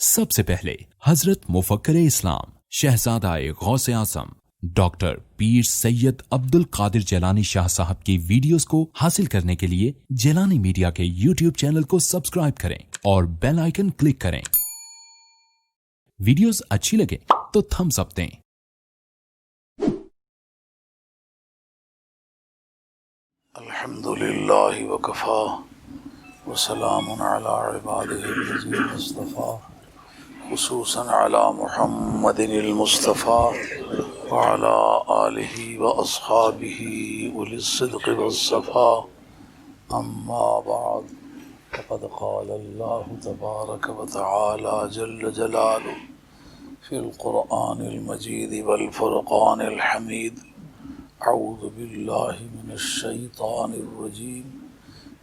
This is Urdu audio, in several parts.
سب سے پہلے حضرت مفکر اسلام شہزادہ غوث اعظم ڈاکٹر پیر سید عبد القادر جیلانی شاہ صاحب کی ویڈیوز کو حاصل کرنے کے لیے جیلانی میڈیا کے یوٹیوب چینل کو سبسکرائب کریں اور بیل آئیکن کلک کریں۔ ویڈیوز اچھی لگے تو تھمز اپ دیں۔ الحمدللہ وکفا وسلام علی عباده الذین اصطفى خصوصا علی محمد المصطفى وعلى آلہ واصحابہ اولی الصدق والصفا، اما بعد فقد قال اللہ تبارک وتعالی جل جلالہ فی القرآن المجید والفرقان الحمید۔ اعوذ باللہ من الشیطان الرجیم،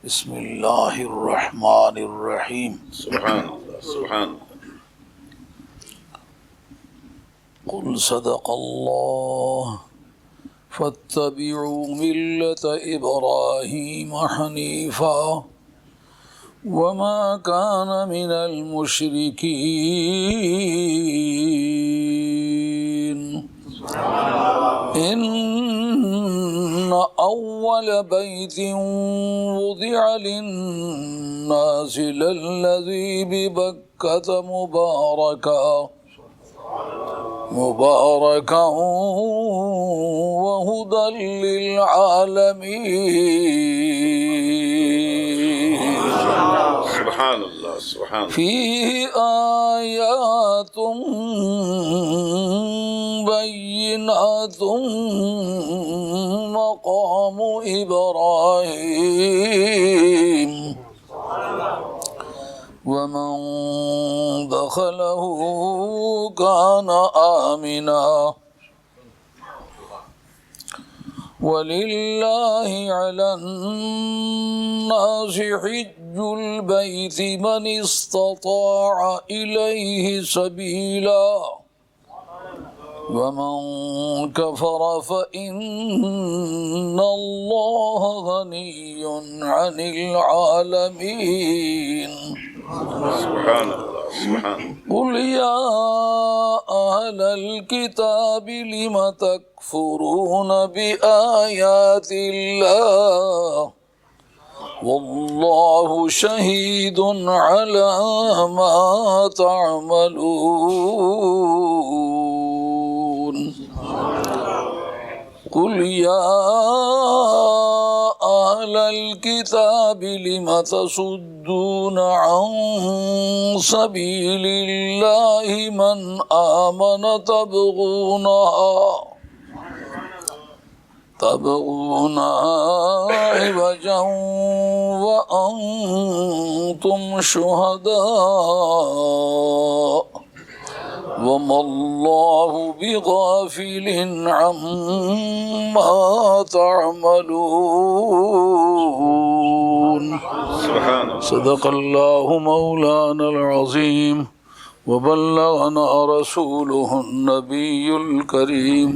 بسم اللہ الرحمن الرحیم۔ سبحان اللہ سبحان اللہ۔ قل صدق اللہ فاتبعوا ملة ابراہیم حنیفا وما كان من المشرکین۔ ان اول بیت وضع للناس للذی ببکۃ مبارکا وہدی للعالمین۔ سبحان اللہ سبحان اللہ۔ فیہ آیات بینات مقام ابراہیم ومن دخلہ کان آمنا وللہ علی الناس حج البیت من استطاع الیہ سبیلا ومن کفر فإن اللہ غنی عن العالمین۔ سبحان اللہ سبحان اللہ۔ قل یا اہل الکتاب لم تکفرون بآیات اللہ واللہ شہید علی ما تعملون۔ قل یا اہل الکتاب لم تصدون عن سبیل اللہ من آمن تبغونها عوجا وأنتم شهداء وما الله بغافل عما تعملون۔ صدق الله مولانا العظيم وبلغنا رسوله النبي الكريم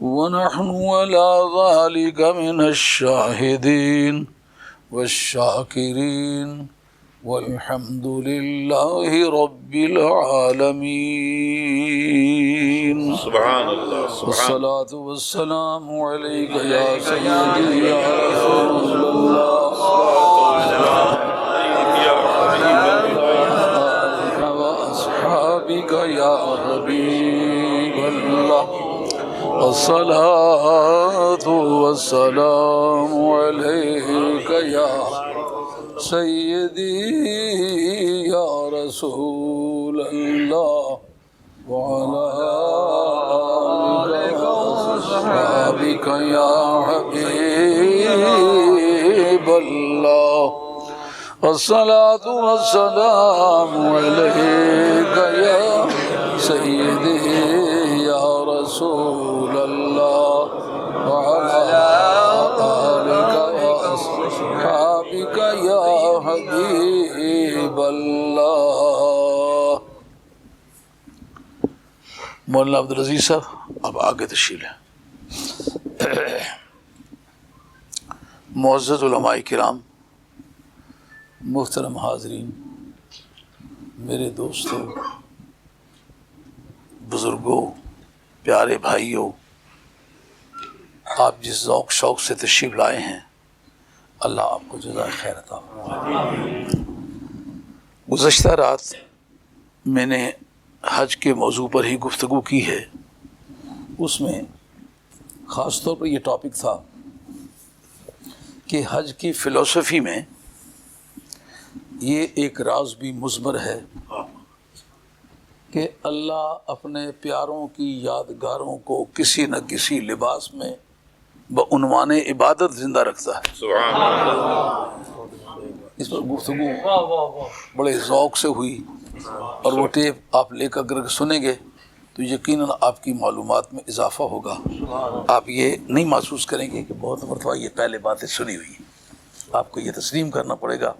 ونحن على ذلك من الشاهدين والشاكرين والحمد لله رب العالمين۔ سبحان اللہ والصلاة والسلام عليك يا سيدي يا رسول الله وآلك وأصحابك يا حبيب الله۔ الصلاة والسلام عليك يا سيدي يا رسول الله وعلى آلك وأصحابك يا حبيب الله۔ الصلاة والسلام عليك يا سيدي يا رسول الله وعلى آلك وأصحابك يا حبيب الله۔ مولانا عبدالعزیز صاحب اب آگے تشریف لیں۔ معزز علماء کرام، محترم حاضرین، میرے دوستوں، بزرگوں، پیارے بھائیوں، آپ جس ذوق شوق سے تشریف لائے ہیں، اللہ آپ کو جزائے خیر عطا فرمائے۔ گزشتہ رات میں نے حج کے موضوع پر ہی گفتگو کی ہے، اس میں خاص طور پر یہ ٹاپک تھا کہ حج کی فلسفی میں یہ ایک راز بھی مضمر ہے کہ اللہ اپنے پیاروں کی یادگاروں کو کسی نہ کسی لباس میں بعنوان عبادت زندہ رکھتا ہے۔ سبحان اللہ۔ اس پر گفتگو بڑے ذوق سے ہوئی، اور وہ ٹیپ آپ لے کر اگر سنیں گے تو یقیناً آپ کی معلومات میں اضافہ ہوگا۔ آپ یہ نہیں محسوس کریں گے کہ بہت مرتبہ یہ پہلے باتیں سنی ہوئی ہیں۔ آپ کو یہ تسلیم کرنا پڑے گا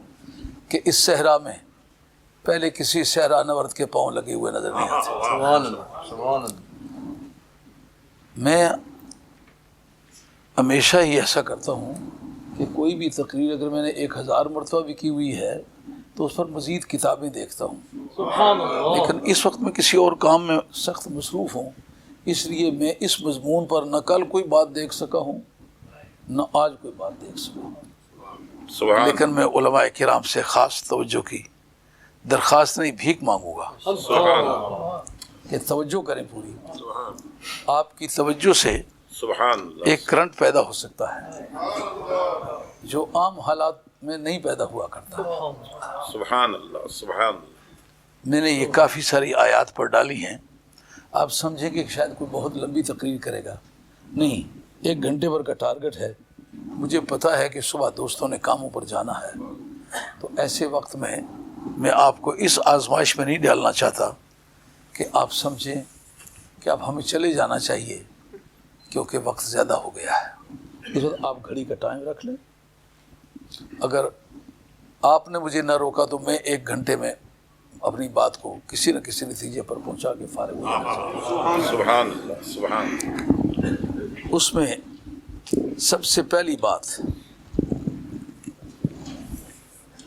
کہ اس صحرا میں پہلے کسی صحرا نورد کے پاؤں لگے ہوئے نظر نہیں آتے۔ سبحان اللہ، سبحان اللہ۔ میں ہمیشہ ہی ایسا کرتا ہوں کہ کوئی بھی تقریر اگر میں نے 1000 مرتبہ بھی کی ہوئی ہے تو اس پر مزید کتابیں دیکھتا ہوں، سبحان اللہ۔ لیکن اس وقت میں کسی اور کام میں سخت مصروف ہوں، اس لیے میں اس مضمون پر نہ کل کوئی بات دیکھ سکا ہوں نہ آج کوئی بات دیکھ سکا ہوں۔ سبحان لیکن میں علماء کرام سے خاص توجہ کی درخواست نہیں، بھیک مانگوں گا سبحان اللہ۔ کہ توجہ کریں پوری۔ آپ کی توجہ سے سبحان اللہ۔ ایک کرنٹ پیدا ہو سکتا ہے جو عام حالات میں نہیں پیدا ہوا کرتا۔ سبحان اللہ، سبحان اللہ۔ میں نے یہ کافی ساری آیات پر ڈالی ہیں، آپ سمجھیں گے کہ شاید کوئی بہت لمبی تقریر کرے گا، نہیں، 1 گھنٹے بھر کا ٹارگٹ ہے۔ مجھے پتا ہے کہ صبح دوستوں نے کاموں پر جانا ہے، تو ایسے وقت میں آپ کو اس آزمائش میں نہیں ڈالنا چاہتا کہ آپ سمجھیں کہ اب ہمیں چلے جانا چاہیے کیونکہ وقت زیادہ ہو گیا ہے۔ اس وقت آپ گھڑی کا ٹائم رکھ لیں، اگر آپ نے مجھے نہ روکا تو میں 1 گھنٹے میں اپنی بات کو کسی نہ کسی نتیجے پر پہنچا کے فارغ ہو جانا چاہیے۔ سبحان اللہ، سبحان اللہ۔ اس میں سب سے پہلی بات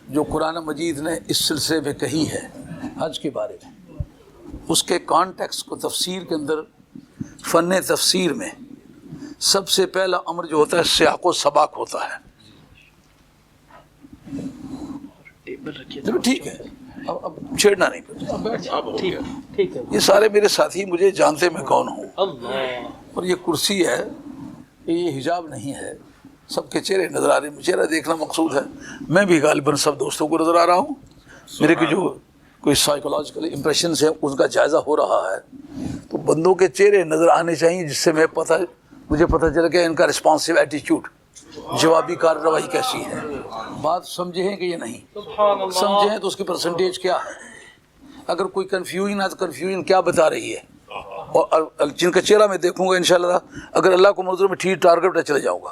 جو قرآن مجید نے اس سلسلے میں کہی ہے حج کے بارے میں، اس کے کانٹیکس کو تفسیر کے اندر، فن تفسیر میں سب سے پہلا امر جو ہوتا ہے سیاق و سباق ہوتا ہے۔ چلو ٹھیک ہے، اب چھیڑنا نہیں پڑتا۔ ٹھیک ہے۔ یہ سارے میرے ساتھی مجھے جانتے میں کون ہوں، اللہ، اور یہ کرسی ہے، یہ حجاب نہیں ہے، سب کے چہرے نظر آ رہے ہیں، چہرہ دیکھنا مقصود ہے۔ میں بھی غالباً سب دوستوں کو نظر آ رہا ہوں، میرے کی جو کوئی سائیکولوجیکل امپریشنز ہیں اس کا جائزہ ہو رہا ہے، تو بندوں کے چہرے نظر آنے چاہیے جس سے مجھے پتہ چل کہ ان کا رسپانسو ایٹیچیوڈ، جوابی کارروائی کیسی ہے۔ بات سمجھے ہیں کہ یہ نہیں سبحان اللہ۔ سمجھے ہیں تو اس کی پرسنٹیج کیا ہے؟ اگر کوئی کنفیوژن ہے تو کنفیوژن کیا بتا رہی ہے؟ اور جن کا چہرہ میں دیکھوں گا انشاءاللہ، اگر اللہ کو منظور میں ٹھیک ٹارگٹ پہ چلے جاؤں گا۔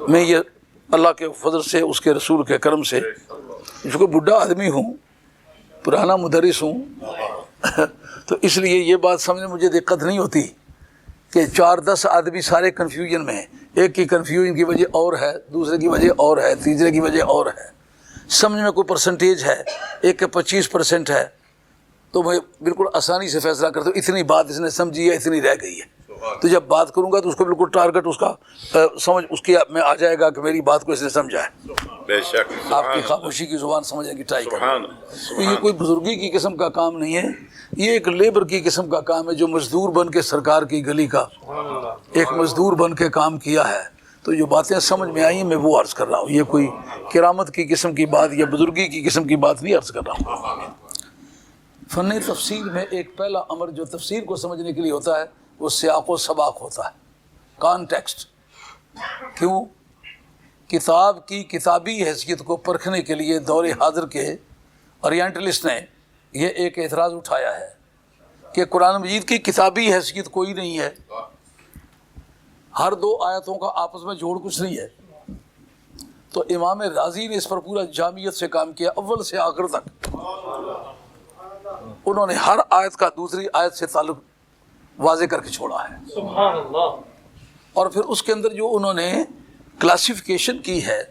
میں یہ اللہ کے فضل سے، اس کے رسول کے کرم سے، جو کہ بڈھا آدمی ہوں، پرانا مدرس ہوں تو اس لیے یہ بات سمجھنے مجھے دقت نہیں ہوتی کہ 4-10 آدمی سارے کنفیوژن میں ہیں، ایک کی کنفیوژن کی وجہ اور ہے، دوسرے کی وجہ اور ہے، تیسرے کی وجہ اور ہے، سمجھ میں کوئی پرسنٹیج ہے، ایک کے 25% ہے، تو میں بالکل آسانی سے فیصلہ کرتا ہوں اتنی بات اس نے سمجھی ہے، اتنی رہ گئی ہے۔ تو جب بات کروں گا تو اس کو بالکل ٹارگٹ اس کا سمجھ اس کی میں آ جائے گا کہ میری بات کو اس نے سمجھا ہے۔ بے شک۔ آپ کی خاموشی کی زبان سمجھنے کی ٹرائی کریں۔ سبحان تو یہ کوئی بزرگی کی قسم کا کام نہیں ہے، یہ ایک لیبر کی قسم کا کام ہے، جو مزدور بن کے سرکار کی گلی کا ایک مزدور بن کے کام کیا ہے۔ تو جو باتیں سمجھ میں آئی ہیں میں وہ عرض کر رہا ہوں، یہ کوئی کرامت کی قسم کی بات یا بزرگی کی قسم کی بات نہیں عرض کر رہا ہوں۔ فن تفسیر میں ایک پہلا امر جو تفسیر کو سمجھنے کے لیے ہوتا ہے وہ سیاق و سباق ہوتا ہے، کانٹیکسٹ۔ کیوں؟ کتاب کی کتابی حیثیت کو پرکھنے کے لیے دور حاضر کے اورینٹلسٹ نے یہ ایک اعتراض اٹھایا ہے کہ قرآن مجید کی کتابی حیثیت کوئی نہیں ہے، ہر 2 آیتوں کا آپس میں جوڑ کچھ نہیں ہے۔ تو امام رازی نے اس پر پورا جامعیت سے کام کیا، اول سے آخر تک انہوں نے ہر آیت کا دوسری آیت سے تعلق واضح کر کے چھوڑا ہے، سبحان اللہ۔ اور پھر اس کے اندر جو انہوں نے کلاسیفیکیشن کی ہے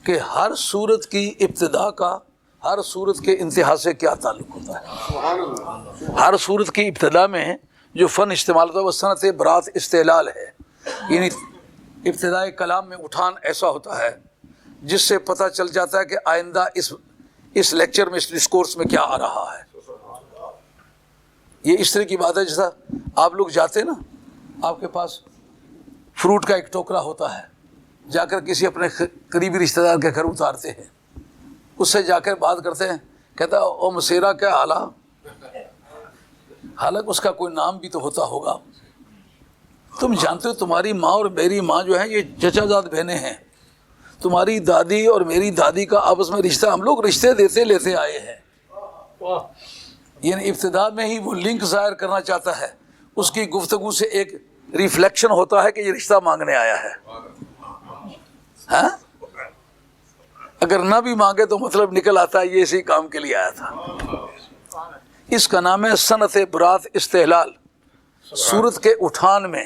کہ ہر سورت کی ابتدا کا ہر صورت کے انتہا سے کیا تعلق ہوتا ہے. ہر صورت کی ابتدا میں جو فن استعمال ہوتا ہے وہ صنعت برات استحلال ہے، یعنی ابتدائی کلام میں اٹھان ایسا ہوتا ہے جس سے پتہ چل جاتا ہے کہ آئندہ اس لیکچر میں، اس ڈسکورس میں کیا آ رہا ہے. یہ اس طرح کی بات ہے جیسا آپ لوگ جاتے ہیں نا، آپ کے پاس فروٹ کا ایک ٹوکرا ہوتا ہے، جا کر کسی اپنے قریبی رشتہ دار کے گھر اتارتے ہیں، اس سے جا کر بات کرتے ہیں، کہتا ہے او مسیرہ کیا حالہ، حالانکہ اس کا کوئی نام بھی تو ہوتا ہوگا. تم جانتے ہو تمہاری ماں اور میری ماں جو ہے یہ چچا زاد بہنیں ہیں، تمہاری دادی اور میری دادی کا آپس میں رشتہ ہم لوگ رشتے دیتے لیتے آئے ہیں. یعنی ابتدا میں ہی وہ لنک ظاہر کرنا چاہتا ہے، اس کی گفتگو سے ایک ریفلیکشن ہوتا ہے کہ یہ رشتہ مانگنے آیا ہے. ہاں اگر نہ بھی مانگے تو مطلب نکل آتا ہے یہ اسی کام کے لیے آیا تھا. اس کا نام ہے صنعت برات استحلال. صورت کے اٹھان میں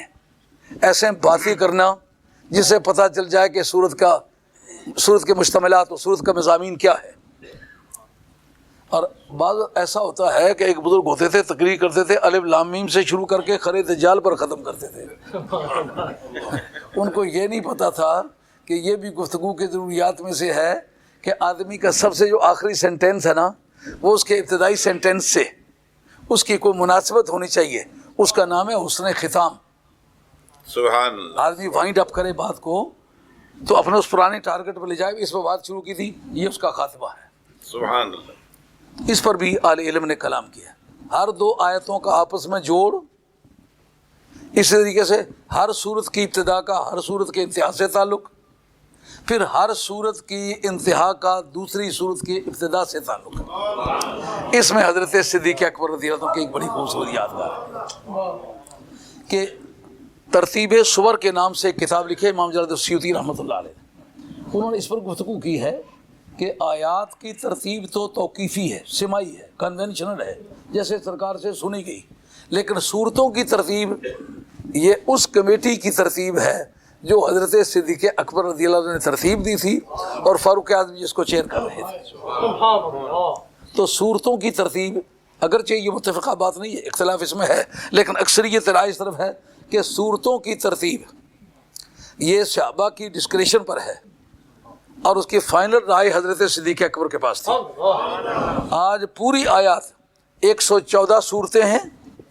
ایسے باتیں کرنا جس سے پتہ چل جائے کہ صورت کے مشتملات اور صورت کا مضامین کیا ہے. اور بعض ایسا ہوتا ہے کہ ایک بزرگ ہوتے تھے، تقریر کرتے تھے، الف لام میم سے شروع کر کے خرے دجال پر ختم کرتے تھے. ان کو یہ نہیں پتا تھا کہ یہ بھی گفتگو کے ضروریات میں سے ہے کہ آدمی کا سب سے جو آخری سینٹینس ہے نا وہ اس کے ابتدائی سینٹینس سے اس کی کوئی مناسبت ہونی چاہیے. اس کا نام ہے حسن ختام. سبحان اللہ. آدمی وائنڈ اپ کرے بات کو تو اپنے اس پرانے ٹارگٹ پہ لے جائے، اس پہ بات شروع کی تھی، یہ اس کا خاتمہ ہے. سبحان اللہ. اس پر بھی اہل علم نے کلام کیا. ہر دو آیتوں کا آپس میں جوڑ، اسی طریقے سے ہر صورت کی ابتدا کا ہر صورت کے انتہا سے تعلق، پھر ہر صورت کی انتہا کا دوسری صورت کی ابتدا سے تعلق. اس میں حضرت صدیق اکبر رضی اللہ عنہ کی ایک بڑی خوبصورت یادگار ہے کہ ترتیب سور کے نام سے ایک کتاب لکھے امام جلال السیوطی رحمۃ اللہ علیہ. انہوں نے اس پر گفتگو کی ہے کہ آیات کی ترتیب تو توقیفی ہے، سمائی ہے، کنونشنل ہے، جیسے سرکار سے سنی گئی، لیکن صورتوں کی ترتیب یہ اس کمیٹی کی ترتیب ہے جو حضرت صدیق اکبر رضی اللہ عنہ نے ترتیب دی تھی اور فاروق اعظم جس کو چیئر کر رہے تھے. تو صورتوں کی ترتیب اگرچہ یہ متفقہ بات نہیں ہے، اختلاف اس میں ہے، لیکن اکثریت رائے اس طرف ہے کہ صورتوں کی ترتیب یہ صحابہ کی ڈسکریشن پر ہے اور اس کی فائنل رائے حضرت صدیق اکبر کے پاس تھی. آج پوری آیات 114 صورتیں ہیں،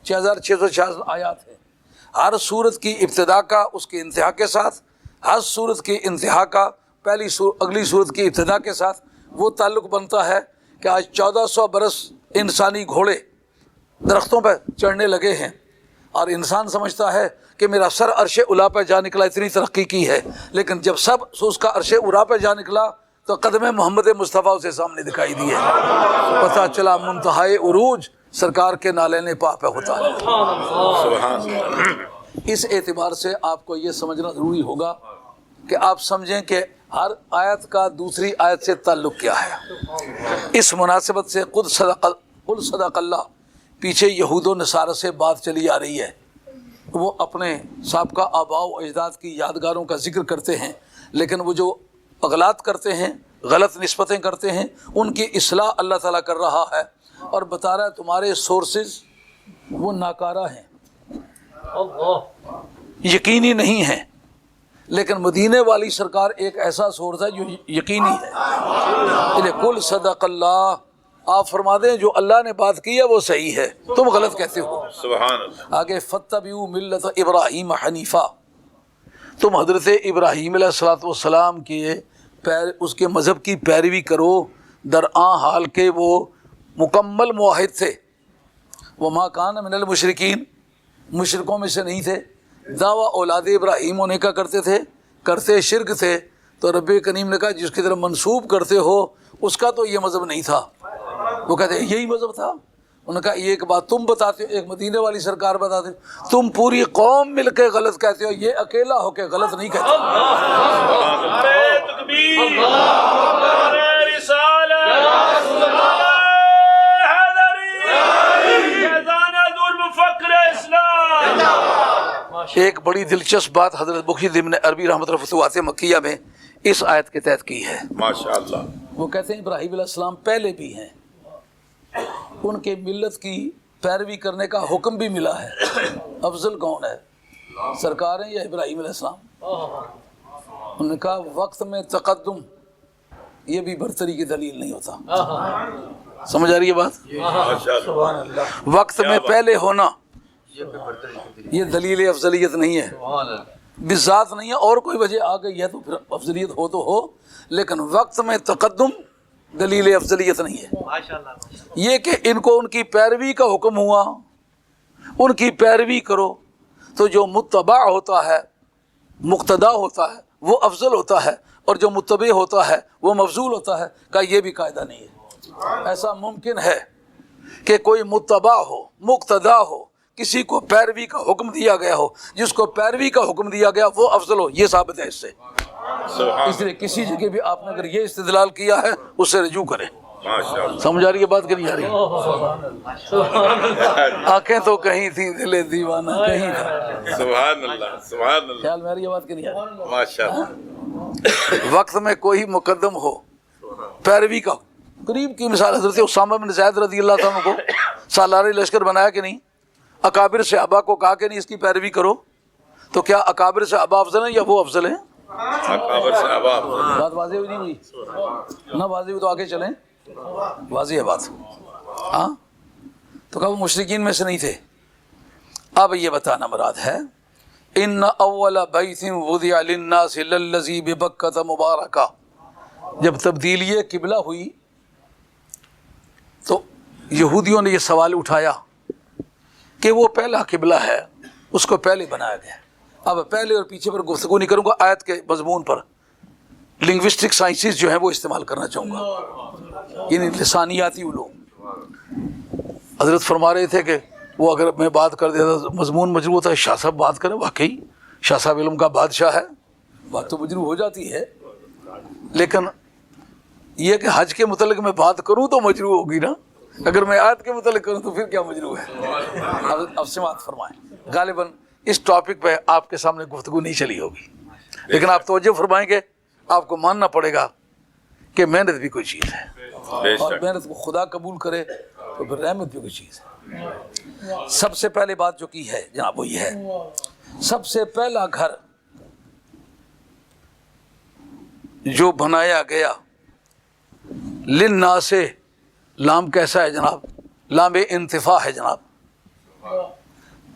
6666 آیات ہیں. ہر صورت کی ابتدا کا اس کی انتہا کے ساتھ، ہر صورت کی انتہا کا اگلی صورت کی ابتدا کے ساتھ وہ تعلق بنتا ہے کہ آج 1400 برس انسانی گھوڑے درختوں پہ چڑھنے لگے ہیں اور انسان سمجھتا ہے کہ میرا سر عرش اولا پہ جا نکلا، اتنی ترقی کی ہے، لیکن جب سب اس کا عرش اولا پہ جا نکلا تو قدم محمد مصطفیٰ اسے سامنے دکھائی دیے. پتہ چلا منتہائے عروج سرکار کے نالین پا پہ ہوتا ہے. سبحان اللہ. اس اعتبار سے آپ کو یہ سمجھنا ضروری ہوگا کہ آپ سمجھیں کہ ہر آیت کا دوسری آیت سے تعلق کیا ہے. اس مناسبت سے قل صدق اللہ پیچھے یہود و نصارہ سے بات چلی آ رہی ہے. وہ اپنے سابقہ آباء و اجداد کی یادگاروں کا ذکر کرتے ہیں، لیکن وہ جو اغلاط کرتے ہیں، غلط نسبتیں کرتے ہیں، ان کی اصلاح اللہ تعالیٰ کر رہا ہے اور بتا رہا ہے تمہارے سورسز وہ ناکارہ ہیں، یقینی نہیں ہیں. لیکن مدینے والی سرکار ایک ایسا سورس ہے جو یقینی ہے. قل صدق اللہ، آپ فرما دیں جو اللہ نے بات کی ہے وہ صحیح ہے، تم غلط کہتے ہو. سبحان اللہ. آگے فاتبعوا ملت ابراہیم حنیفہ، تم حضرت ابراہیم علیہ الصلوۃ والسلام کے اس کے مذہب کی پیروی کرو، درآں حال کے وہ مکمل موحد تھے. وما کان من المشرکین، مشرکوں میں سے نہیں تھے. دعویٰ اولاد ابراہیم ہونے کا کرتے تھے، کرتے شرک تھے. تو رب کریم نے کہا جس کی طرف منسوب کرتے ہو اس کا تو یہ مذہب نہیں تھا. وہ کہتے ہیں یہی مذہب تھا. انہوں نے کہا یہ ایک بات تم بتاتے ہو، ایک مدینے والی سرکار بتاتے ہو، تم پوری قوم مل کے غلط کہتے ہو، یہ اکیلا ہو کے غلط نہیں کہتے. ایک بڑی دلچسپ بات حضرت بخاری ابن عربی رحمۃ اللہ فتوحات مکیہ میں اس آیت کے تحت کی ہے. ماشاء اللہ. وہ کہتے ہیں ابراہیم علیہ السلام پہلے بھی ہیں، ان کے ملت کی پیروی کرنے کا حکم بھی ملا ہے، افضل کون ہے، سرکار ہیں یا ابراہیم علیہ السلام؟ انہوں نے کہا وقت میں تقدم یہ بھی برتری کی دلیل نہیں ہوتا۔ سمجھ آ رہی ہے بات؟ وقت میں پہلے ہونا یہ دلیل افضلیت نہیں ہے، بذات نہیں ہے، اور کوئی وجہ آ گئی ہے تو پھر افضلیت ہو تو ہو، لیکن وقت میں تقدم دلیل افضلیت نہیں ہے۔ یہ کہ ان کو ان کی پیروی کا حکم ہوا، ان کی پیروی کرو، تو جو متبع ہوتا ہے، مقتدا ہوتا ہے، وہ افضل ہوتا ہے، اور جو متبع ہوتا ہے وہ مفضول ہوتا ہے۔ کہ یہ بھی قاعدہ نہیں ہے۔ ایسا ممکن ہے کہ کوئی متبع ہو، مقتدا ہو، کسی کو پیروی کا حکم دیا گیا ہو، جس کو پیروی کا حکم دیا گیا وہ افضل ہو، یہ ثابت ہے اس سے۔ اس لیے کسی جگہ بھی آپ نے اگر یہ استدلال کیا ہے اس سے رجوع کریں۔ سمجھ آ رہی ہے بات کہ نہیں آ رہی؟ آنکھیں تو کہیں تھی، دل دیوانہ کہیں تھا۔ سبحان اللہ، سبحان اللہ، خیال میں آ رہی ہے بات کہ نہیں آ رہی؟ ماشاءاللہ۔ وقت میں کوئی مقدم ہو پیروی کا، قریب کی مثال حضرت اسامہ بن زید رضی اللہ عنہ کو سالار لشکر بنایا کہ نہیں؟ اکابر صحابہ کو کہا کہ نہیں اس کی پیروی کرو، تو کیا اکابر صحابہ افضل ہیں یا وہ افضل ہیں؟ اکابر صحابہ بات واضح ہوئی نہیں ہوئی؟ نہ واضح ہوئی تو آگے چلیں، واضح ہے بات۔ ہاں تو کہا وہ مشرکین میں سے نہیں تھے۔ اب یہ بتانا مراد ہے ان اول بیت وضع للناس للذی ببکۃ مبارکہ، جب تبدیلی قبلہ ہوئی تو یہودیوں نے یہ سوال اٹھایا کہ وہ پہلا قبلہ ہے، اس کو پہلے بنایا گیا۔ اب پہلے اور پیچھے پر گفتگو نہیں کروں گا، آیت کے مضمون پر لنگوسٹک سائنسز جو ہیں وہ استعمال کرنا چاہوں گا، یعنی لسانیاتی علوم۔ حضرت فرما رہے تھے کہ وہ اگر میں بات کر دیتا مضمون مجروح ہوتا ہے، شاہ صاحب بات کریں، واقعی شاہ صاحب علم کا بادشاہ ہے، بات تو مجروح ہو جاتی ہے، لیکن یہ کہ حج کے متعلق میں بات کروں تو مجروح ہوگی نا، اگر میں آیت کے متعلق کروں تو پھر کیا مجروح ہے؟ اب سماعت فرمائیں، غالباً اس ٹاپک پہ آپ کے سامنے گفتگو نہیں چلی ہوگی، لیکن آپ توجہ فرمائیں گے، آپ کو ماننا پڑے گا کہ محنت بھی کوئی چیز ہے، اور محنت کو خدا قبول کرے تو پھر رحمت بھی کوئی چیز ہے۔ سب سے پہلے بات جو کی ہے جناب وہ یہ ہے، سب سے پہلا گھر جو بنایا گیا للناس، لام کیسا ہے جناب؟ لام انتفاع ہے جناب۔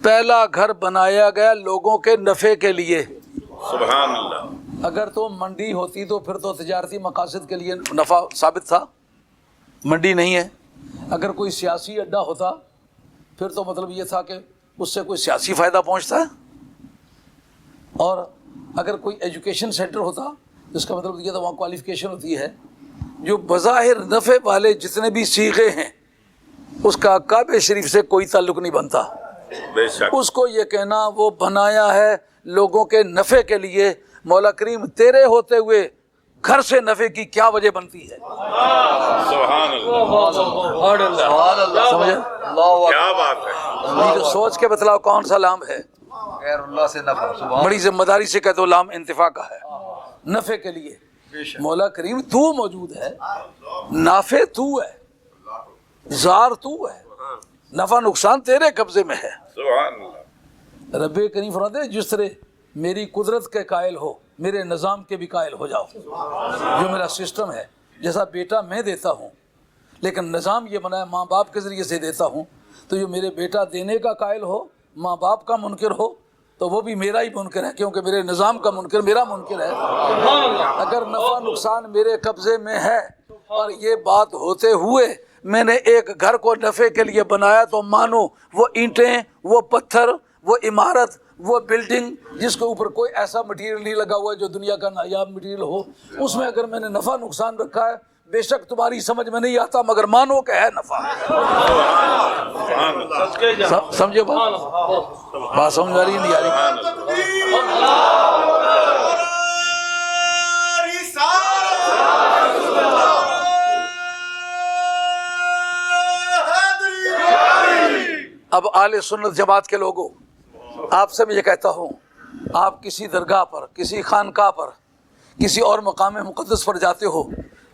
پہلا گھر بنایا گیا لوگوں کے نفع کے لیے۔ سبحان اللہ۔ اگر تو منڈی ہوتی تو پھر تو تجارتی مقاصد کے لیے نفع ثابت تھا، منڈی نہیں ہے۔ اگر کوئی سیاسی اڈہ ہوتا پھر تو مطلب یہ تھا کہ اس سے کوئی سیاسی فائدہ پہنچتا ہے، اور اگر کوئی ایجوکیشن سینٹر ہوتا جس کا مطلب یہ تھا وہاں کوالیفیکیشن ہوتی ہے۔ جو بظاہر نفع والے جتنے بھی صیغے ہیں اس کا کعبہ شریف سے کوئی تعلق نہیں بنتا، بے شک۔ اس کو یہ کہنا وہ بنایا ہے لوگوں کے نفع کے لیے۔ مولا کریم تیرے ہوتے ہوئے گھر سے نفع کی کیا وجہ بنتی ہے؟ سبحان اللہ، سمجھے؟ کیا بات ہے۔ یہ جو سوچ کے بتلاؤ کون سا لام ہے؟ غیر اللہ سے نفع، بڑی ذمہ داری سے کہتے ہو لام انتفاع کا ہے، نفع کے لیے۔ مولا کریم تو موجود ہے، نافع تو ہے، زار تو ہے، نفع نقصان تیرے قبضے میں ہے۔ سبحان اللہ۔ رب کریم فرماتے ہیں جس طرح میری قدرت کے قائل ہو میرے نظام کے بھی قائل ہو جاؤ۔ جو میرا سسٹم ہے، جیسا بیٹا میں دیتا ہوں لیکن نظام یہ بنا ہے ماں باپ کے ذریعے سے دیتا ہوں، تو جو میرے بیٹا دینے کا قائل ہو ماں باپ کا منکر ہو تو وہ بھی میرا ہی منکر ہے، کیونکہ میرے نظام کا منکر میرا منکر ہے۔ اگر نفع نقصان میرے قبضے میں ہے اور یہ بات ہوتے ہوئے میں نے ایک گھر کو نفع کے لیے بنایا تو مانو وہ اینٹیں، وہ پتھر، وہ عمارت، وہ بلڈنگ جس کے اوپر کوئی ایسا مٹیریل نہیں لگا ہوا ہے جو دنیا کا نایاب مٹیریل ہو، اس میں اگر میں نے نفع نقصان رکھا ہے بے شک تمہاری سمجھ میں نہیں آتا مگر مانو کہ ہے نفع۔ سمجھے بات سمجھ آ رہی نہیں آ رہی؟ اب اہل سنت جماعت کے لوگوں، آپ سے میں یہ کہتا ہوں، آپ کسی درگاہ پر، کسی خانقاہ پر، کسی اور مقام مقدس پر جاتے ہو،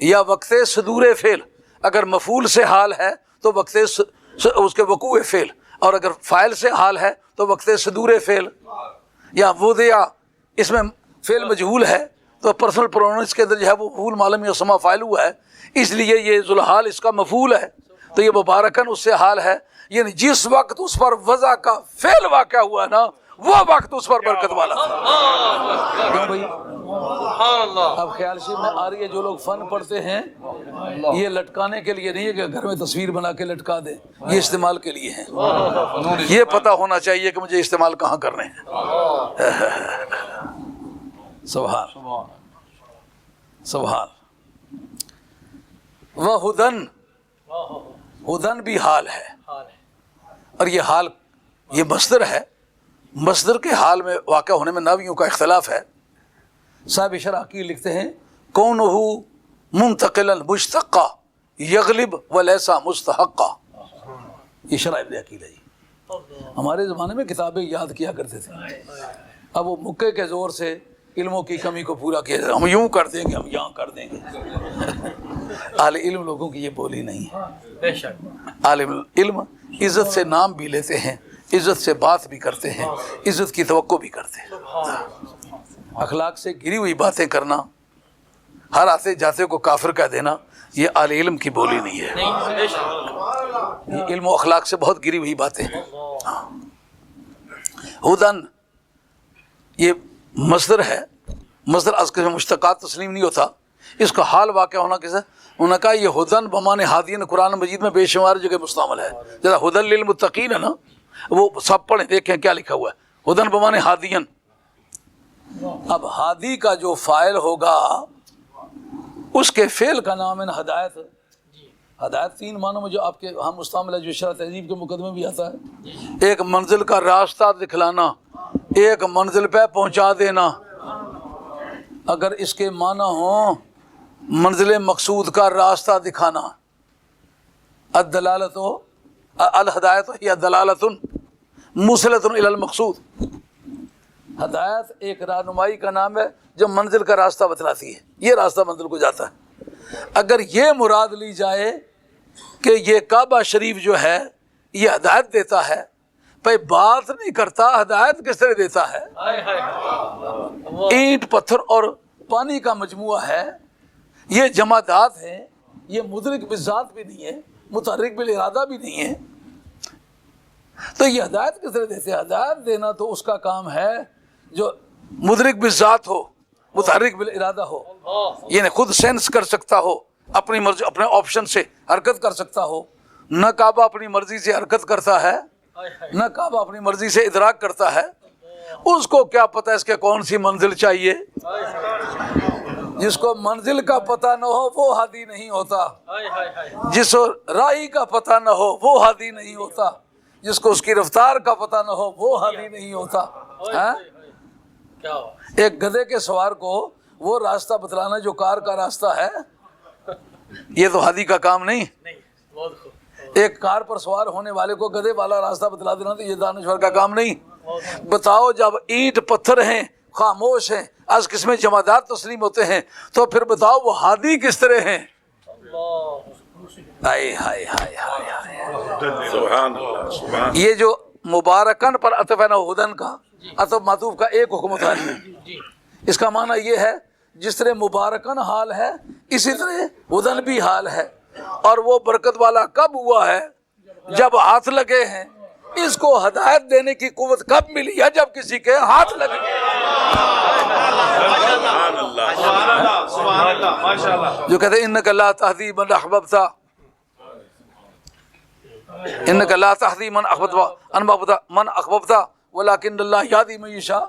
یا وقت صدور فعل، اگر مفعول سے حال ہے تو وقت اس کے وقوع فعل، اور اگر فاعل سے حال ہے تو وقت صدور فعل. یا وضع اس میں فعل مجہول ہے تو پرسنل پروننس کے اندر جو ہے وہ مفعول معلوم یسمع فاعل ہوا ہے، اس لیے یہ ذوالحال اس کا مفعول ہے، تو یہ مبارکن اس سے حال ہے. یعنی جس وقت اس پر وضع کا فعل واقع ہوا نا وہ وقت اس پر برکت والا تھا. کیوں بھائی؟ سبحان اللہ. اب خیال شریف میں آ رہی ہے، جو لوگ فن پڑھتے ہیں یہ لٹکانے کے لیے نہیں ہے کہ گھر میں تصویر بنا کے لٹکا دیں، یہ استعمال کے لیے ہیں. یہ پتہ ہونا چاہیے کہ مجھے استعمال کہاں کرنے ہیں. سبحان سبحان. وہدن، ہدن بھی حال ہے، اور یہ حال یہ مصدر ہے. مصدر کے حال میں واقع ہونے میں نحویوں کا اختلاف ہے. صاحب شرح عقیل لکھتے ہیں کونہ منتقلا مشتقا یغلب ولیسا مستحقا. یہ شرح ابن عقیل ہے. ہمارے زمانے میں کتابیں یاد کیا کرتے تھے، اب وہ مکے کے زور سے علموں کی کمی کو پورا کیا جاتا ہے. ہم یوں کر دیں گے، ہم یہاں کر دیں گے. اہل علم لوگوں کی یہ بولی نہیں ہے. بے شک. عالم علم عزت سے نام بھی لیتے ہیں، عزت سے بات بھی کرتے ہیں، عزت کی توقع بھی کرتے ہیں. اخلاق سے گری ہوئی باتیں کرنا، ہر آتے جاتے کو کافر کہہ دینا، یہ اہل علم کی بولی نہیں ہے. نہیں بے شک. یہ علم و اخلاق سے بہت گری ہوئی باتیں ہیں. ہدن یہ مصدر ہے. مصدر از کے مشتقات تسلیم نہیں ہوتا، اس کا حال واقع ہونا کیسے؟ انہوں نے کہا یہ ہدن بمانے ہادین قرآن مجید میں بے شمار جگہ مستعمل ہے. جیسا ہدن للمتقین ہے نا، وہ سب پڑھیں دیکھیں کیا لکھا ہوا ہے. ہدن بمانے ہادین. اب ہادی کا جو فاعل ہوگا اس کے فعل کا نام ہے ہدایت. ہدایت تین معنوں میں جو آپ کے ہم مستعمل ہے، جو شرح تہذیب کے مقدمے بھی آتا ہے. ایک منزل کا راستہ دکھلانا، ایک منزل پہ پہنچا دینا. اگر اس کے معنی ہوں منزل مقصود کا راستہ دکھانا، الدلالت الہدایت ہی دلالت موصلۃ الی المقصود. ہدایت ایک رہنمائی کا نام ہے جو منزل کا راستہ بتلاتی ہے، یہ راستہ منزل کو جاتا ہے. اگر یہ مراد لی جائے کہ یہ کعبہ شریف جو ہے یہ ہدایت دیتا ہے، بھائی بات نہیں کرتا، ہدایت کس طرح دیتا ہے؟ اینٹ پتھر اور پانی کا مجموعہ ہے، یہ جمادات ہیں، یہ مدرک بالذات بھی نہیں ہے، متحرک بالارادہ بھی نہیں ہے، تو یہ ہدایت کس طرح دیتے ہیں؟ ہدایت دینا تو اس کا کام ہے جو مدرک بالذات ہو، متحرک بالارادہ ہو، یعنی خود سینس کر سکتا ہو، اپنی مرضی اپنے آپشن سے حرکت کر سکتا ہو. نہ کعبہ اپنی مرضی سے حرکت کرتا ہے، نہ کعبہ اپنی مرضی سے ادراک کرتا ہے. اس کو کیا پتہ اس کے کون سی منزل چاہیے؟ جس کو منزل کا پتہ نہ ہو وہ ہادی نہیں ہوتا. جس کو راہی کا پتہ نہ ہو وہ ہادی نہیں ہوتا. جس کو اس کی رفتار کا پتہ نہ ہو وہ ہادی نہیں ہوتا. ایک گدھے کے سوار کو وہ راستہ بتلانا جو کار کا راستہ ہے، یہ تو ہادی کا کام نہیں. ایک کار پر سوار ہونے والے کو گدھے والا راستہ بتلا دینا تو یہ دانشور کا کام نہیں. بتاؤ جب اینٹ پتھر ہیں، خاموش ہیں، از قسم جمادات تسلیم ہوتے ہیں، تو پھر بتاؤ وہ ہادی کس طرح ہیں؟ ہائے ہائے ہائے ہائے. سبحان اللہ سبحان. یہ جو مبارکن پر عطف ہے نا، ہدن کا عطف معطوف کا ایک حکم ہوتا ہے. اس کا معنی یہ ہے جس طرح مبارکن حال ہے اسی طرح ہدن بھی حال ہے. اور وہ برکت والا کب ہوا ہے؟ جب ہاتھ لگے ہیں. اس کو ہدایت دینے کی قوت کب ملی ہے؟ جب کسی کے ہاتھ لگے. سبحان اللہ ماشاءاللہ. جو کہتے ہیں انک لا تہدی من احببت، انک لا تہدی من احببت ولکن اللہ یہدی من یشاء.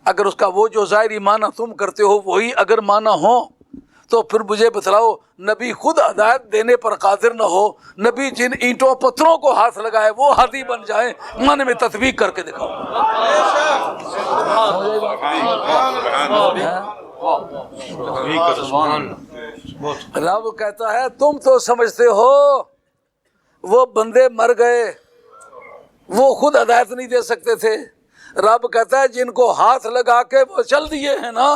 اگر اس کا وہ جو ظاہری معنی تم کرتے ہو وہی اگر معنی ہو تو پھر مجھے بتلاؤ نبی خود ہدایت دینے پر قادر نہ ہو، نبی جن اینٹوں پتھروں کو ہاتھ لگائے وہ ہادی بن جائیں، معنی میں تطبیق کر کے دکھاؤ. رب کہتا ہے تم تو سمجھتے ہو وہ بندے مر گئے، وہ خود ہدایت نہیں دے سکتے تھے. رب کہتا ہے جن کو ہاتھ لگا کے وہ چل دیے ہیں نا،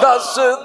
10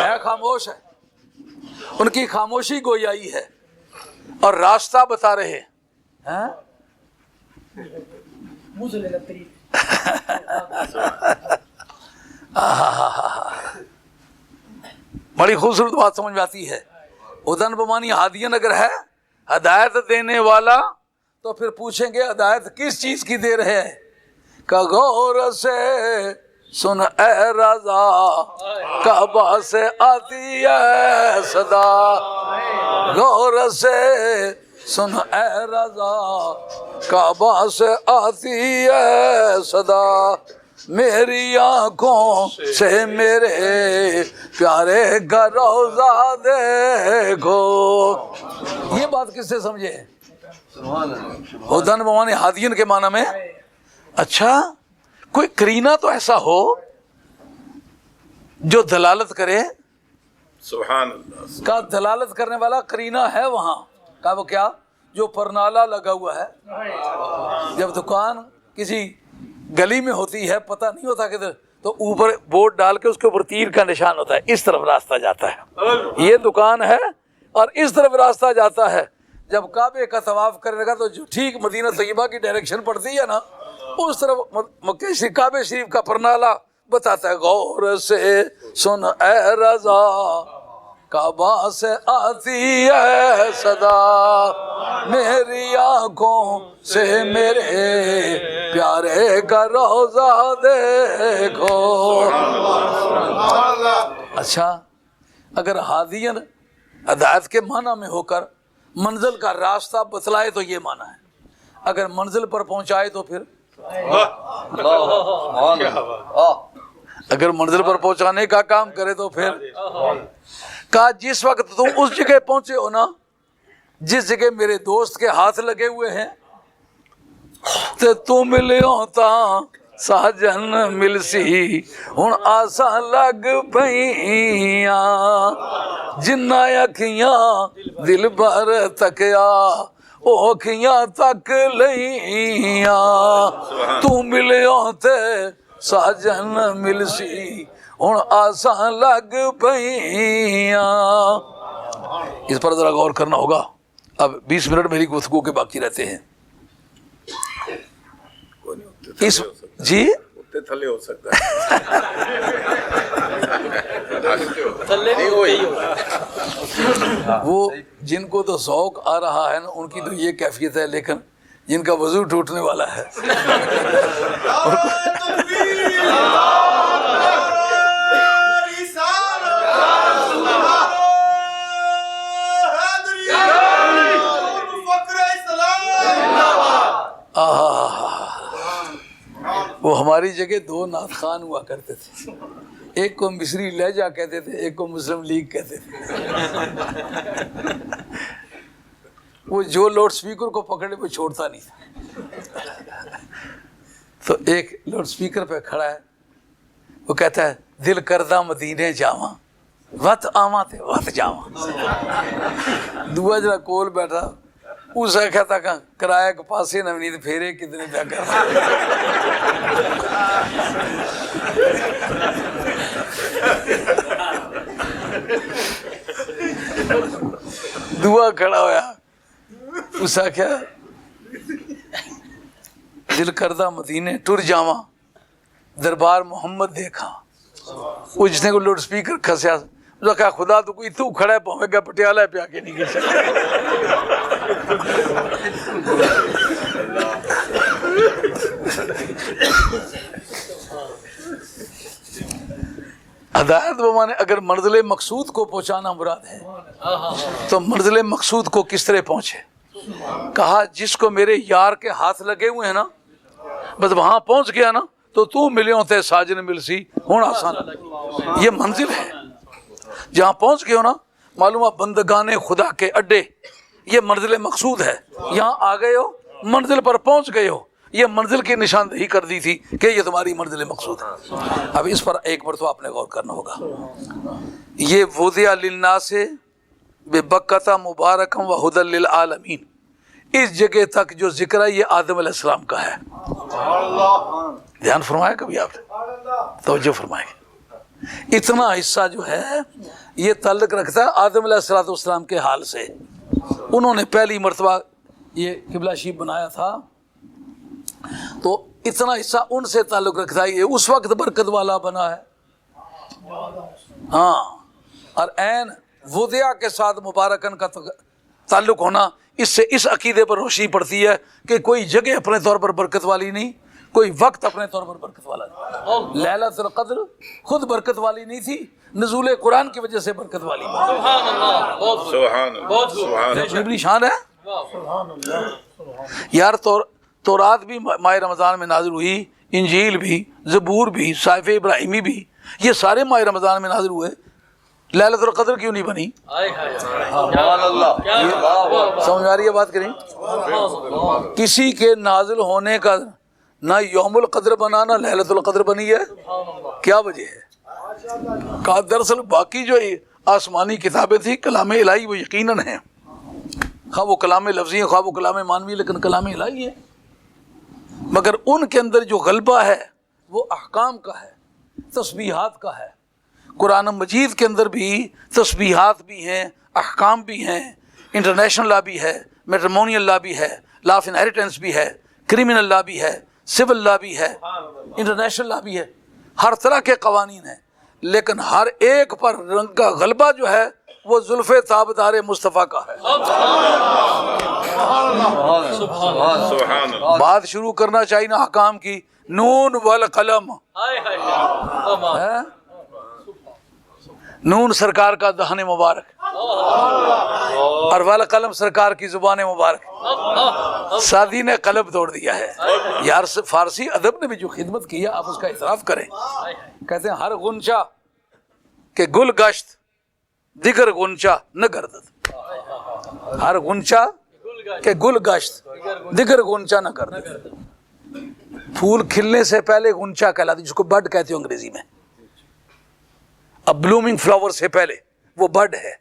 ہے خاموش ہے, ان کی خاموشی گویائی ہے اور راستہ بتا رہے ہیں. بڑی خوبصورت بات سمجھ میں آتی ہے. ادن بمانی ہادین اگر ہے ہدایت دینے والا تو پھر پوچھیں گے ہدایت کس چیز کی دے رہے ہیں؟ کہ غور سے سن اے رضا کعبہ سے آتی ہے صدا, غور سے سن اے رضا کعبہ سے آتی ہے صدا, میری آنکھوں سے میرے پیارے کا روضہ دیکھو. یہ بات کس سے سمجھے؟ ہدن بمانی ہادین کے معنی میں. اچھا کوئی کرینہ تو ایسا ہو جو دلالت کرے. سبحان اللہ. کا دلالت کرنے والا کرینہ ہے وہاں کا, وہ کیا جو پرنالا لگا ہوا ہے. جب دکان کسی گلی میں ہوتی ہے پتہ نہیں ہوتا کدھر, تو اوپر بورڈ ڈال کے اس کے اوپر تیر کا نشان ہوتا ہے, اس طرف راستہ جاتا ہے, یہ دکان ہے اور اس طرف راستہ جاتا ہے. جب کعبے کا طواف کرنے لگا تو جو ٹھیک مدینہ طیبہ کی ڈائریکشن پڑتی ہے نا, اس طرف مکہ کعبے شریف کا پرنالا بتاتا ہے. غور سے سن اے رضا کعبہ سے آتی ہے صدا, میری آنکھوں سے میرے پیارے کا روضہ دیکھو. اچھا اگر ہادین ہدایت کے معنی میں ہو کر منزل کا راستہ بتلائے تو یہ معنی ہے, اگر منزل پر پہنچائے تو پھر اگر منزل پر پہنچانے کا کام کرے تو پھر کہا جس وقت تم اس جگہ پہنچے ہو نا جس جگہ میرے دوست کے ہاتھ لگے ہوئے ہیں تے تو ملیو تا ساجن ملسی ہن آسا لگ پئیاں جنہ اکھیاں دل بھر تکیا او اکھیاں تک لئیاں تو ملیو تے ساجن ملسی ہن آسا لگ پئیاں. اس پر ذرا غور کرنا ہوگا. اب 20 منٹ میری گفتگو کے باقی رہتے ہیں. اس جی اتنے تھلے ہو سکتا ہے. وہ جن کو تو ذوق آ رہا ہے نا ان کی تو یہ کیفیت ہے, لیکن جن کا وضو ٹوٹنے والا ہے وہ ہماری جگہ 2 نعت خوان ہوا کرتے تھے, ایک کو مصری لہجہ کہتے تھے, ایک کو مسلم لیگ کہتے تھے. وہ جو لاؤڈ سپیکر کو پکڑے وہ چھوڑتا نہیں تھا. تو ایک لاؤڈ سپیکر پہ کھڑا ہے, وہ کہتا ہے دل کردہ مدینے جاواں وت آواں تے وت جاواں. دعا جڑا کول بیٹھا اس کہتا کہ کرایہ کے پاسے نونید پھیرے کتنے پیا کر. دعا کھڑا ہویا اس کیا دل کردہ مدینے ٹر جاواں دربار محمد دیکھا. وہ جس نے کو لاؤڈ سپیکر کھسیا اس کہا خدا تو کوئی تو کھڑا ہے پہنچ گیا پٹیالہ پہ آ کے نہیں گر سکتا. ہدایت بمانے اگر منزل مقصود کو پہنچانا مراد ہے تو منزل مقصود کو کس طرح پہنچے؟ کہا جس کو میرے یار کے ہاتھ لگے ہوئے ہیں نا بس وہاں پہنچ گیا نا تو ملیوں تے ساجن ملسی ہونا آسان. یہ منزل ہے جہاں پہنچ گئے ہو نا, معلوم ہے بندگان خدا کے اڈے, یہ منزل مقصود ہے. یہاں آ گئے ہو, منزل پر پہنچ گئے ہو, یہ منزل کی نشاندہی کر دی تھی کہ یہ تمہاری منزل مقصود ہے. اب اس پر ایک مرتبہ آپ نے غور کرنا ہوگا. یہ وضع للناس ببکۃ مبارکم وہدی للعالمین, اس جگہ تک جو ذکر ہے یہ آدم علیہ السلام کا ہے. دھیان فرمایا کبھی آپ نے, توجہ فرمائیں. اتنا حصہ جو ہے یہ تعلق رکھتا ہے آدم علیہ السلام کے حال سے. انہوں نے پہلی مرتبہ یہ قبلہ شریف بنایا تھا تو اتنا حصہ ان سے تعلق رکھتا ہے. یہ اس وقت برکت والا بنا ہے. ہاں، اور عین وضع کے ساتھ مبارکن کا تعلق ہونا، اس سے اس عقیدے پر روشنی پڑتی ہے کہ کوئی جگہ اپنے طور پر برکت والی نہیں، کوئی وقت اپنے طور پر برکت والا نہیں. لیلۃ القدر خود برکت والی نہیں تھی، نزول قرآن کی وجہ سے برکت والی. سبحان اللہ. بہت سبحان اللہ سبحان اپنی اپنی شان ہے یار. تورات بھی ماہ رمضان میں نازل ہوئی، انجیل بھی، زبور بھی، صحیفہ ابراہیمی بھی، یہ سارے ماہ رمضان میں نازل ہوئے. لیلۃ القدر کیوں نہیں بنی؟ سبحان اللہ. سمجھ آ رہی ہے بات کریں؟ کسی کے نازل ہونے کا نہ یوم القدر بنا نہ لیلۃ القدر بنی ہے. کیا وجہ ہے؟ کہ دراصل باقی جو آسمانی کتابیں تھیں کلام الہی وہ یقیناً ہیں، خواہ وہ کلام لفظی ہیں خواہ وہ کلام مانوی، لیکن کلام الہی ہے. مگر ان کے اندر جو غلبہ ہے وہ احکام کا ہے، تسبیحات کا ہے. قرآن مجید کے اندر بھی تسبیحات بھی ہیں، احکام بھی ہیں، انٹرنیشنل لا بھی ہے، میٹرمونیل لا بھی ہے، لا آف انہیریٹنس بھی ہے، کریمنل لا بھی ہے، سول لا بھی ہے، انٹرنیشنل لا بھی ہے. ہر طرح کے قوانین ہیں، لیکن ہر ایک پر رنگ کا غلبہ جو ہے وہ زلف تابدار مصطفیٰ کا ہے. سبحان اللہ. بات شروع کرنا چاہیے نا احکام کی. نون والقلم، نون سرکار کا دہن مبارک اور والقلم سرکار کی زبان مبارک. سادی نے قلب توڑ دیا ہے یار. فارسی ادب نے بھی جو خدمت کی ہے آپ اس کا اعتراف کریں. کہتے ہیں ہر غنچہ کہ گل گشت دیگر غنچہ نہ گردد. ہر غنچہ کہ گل گشت دیگر غنچہ نہ گردد. پھول کھلنے سے پہلے غنچہ کہلاتی، جس کو بڈ کہتے ہیں انگریزی میں. اب بلومنگ فلاور سے پہلے وہ بڈ ہے.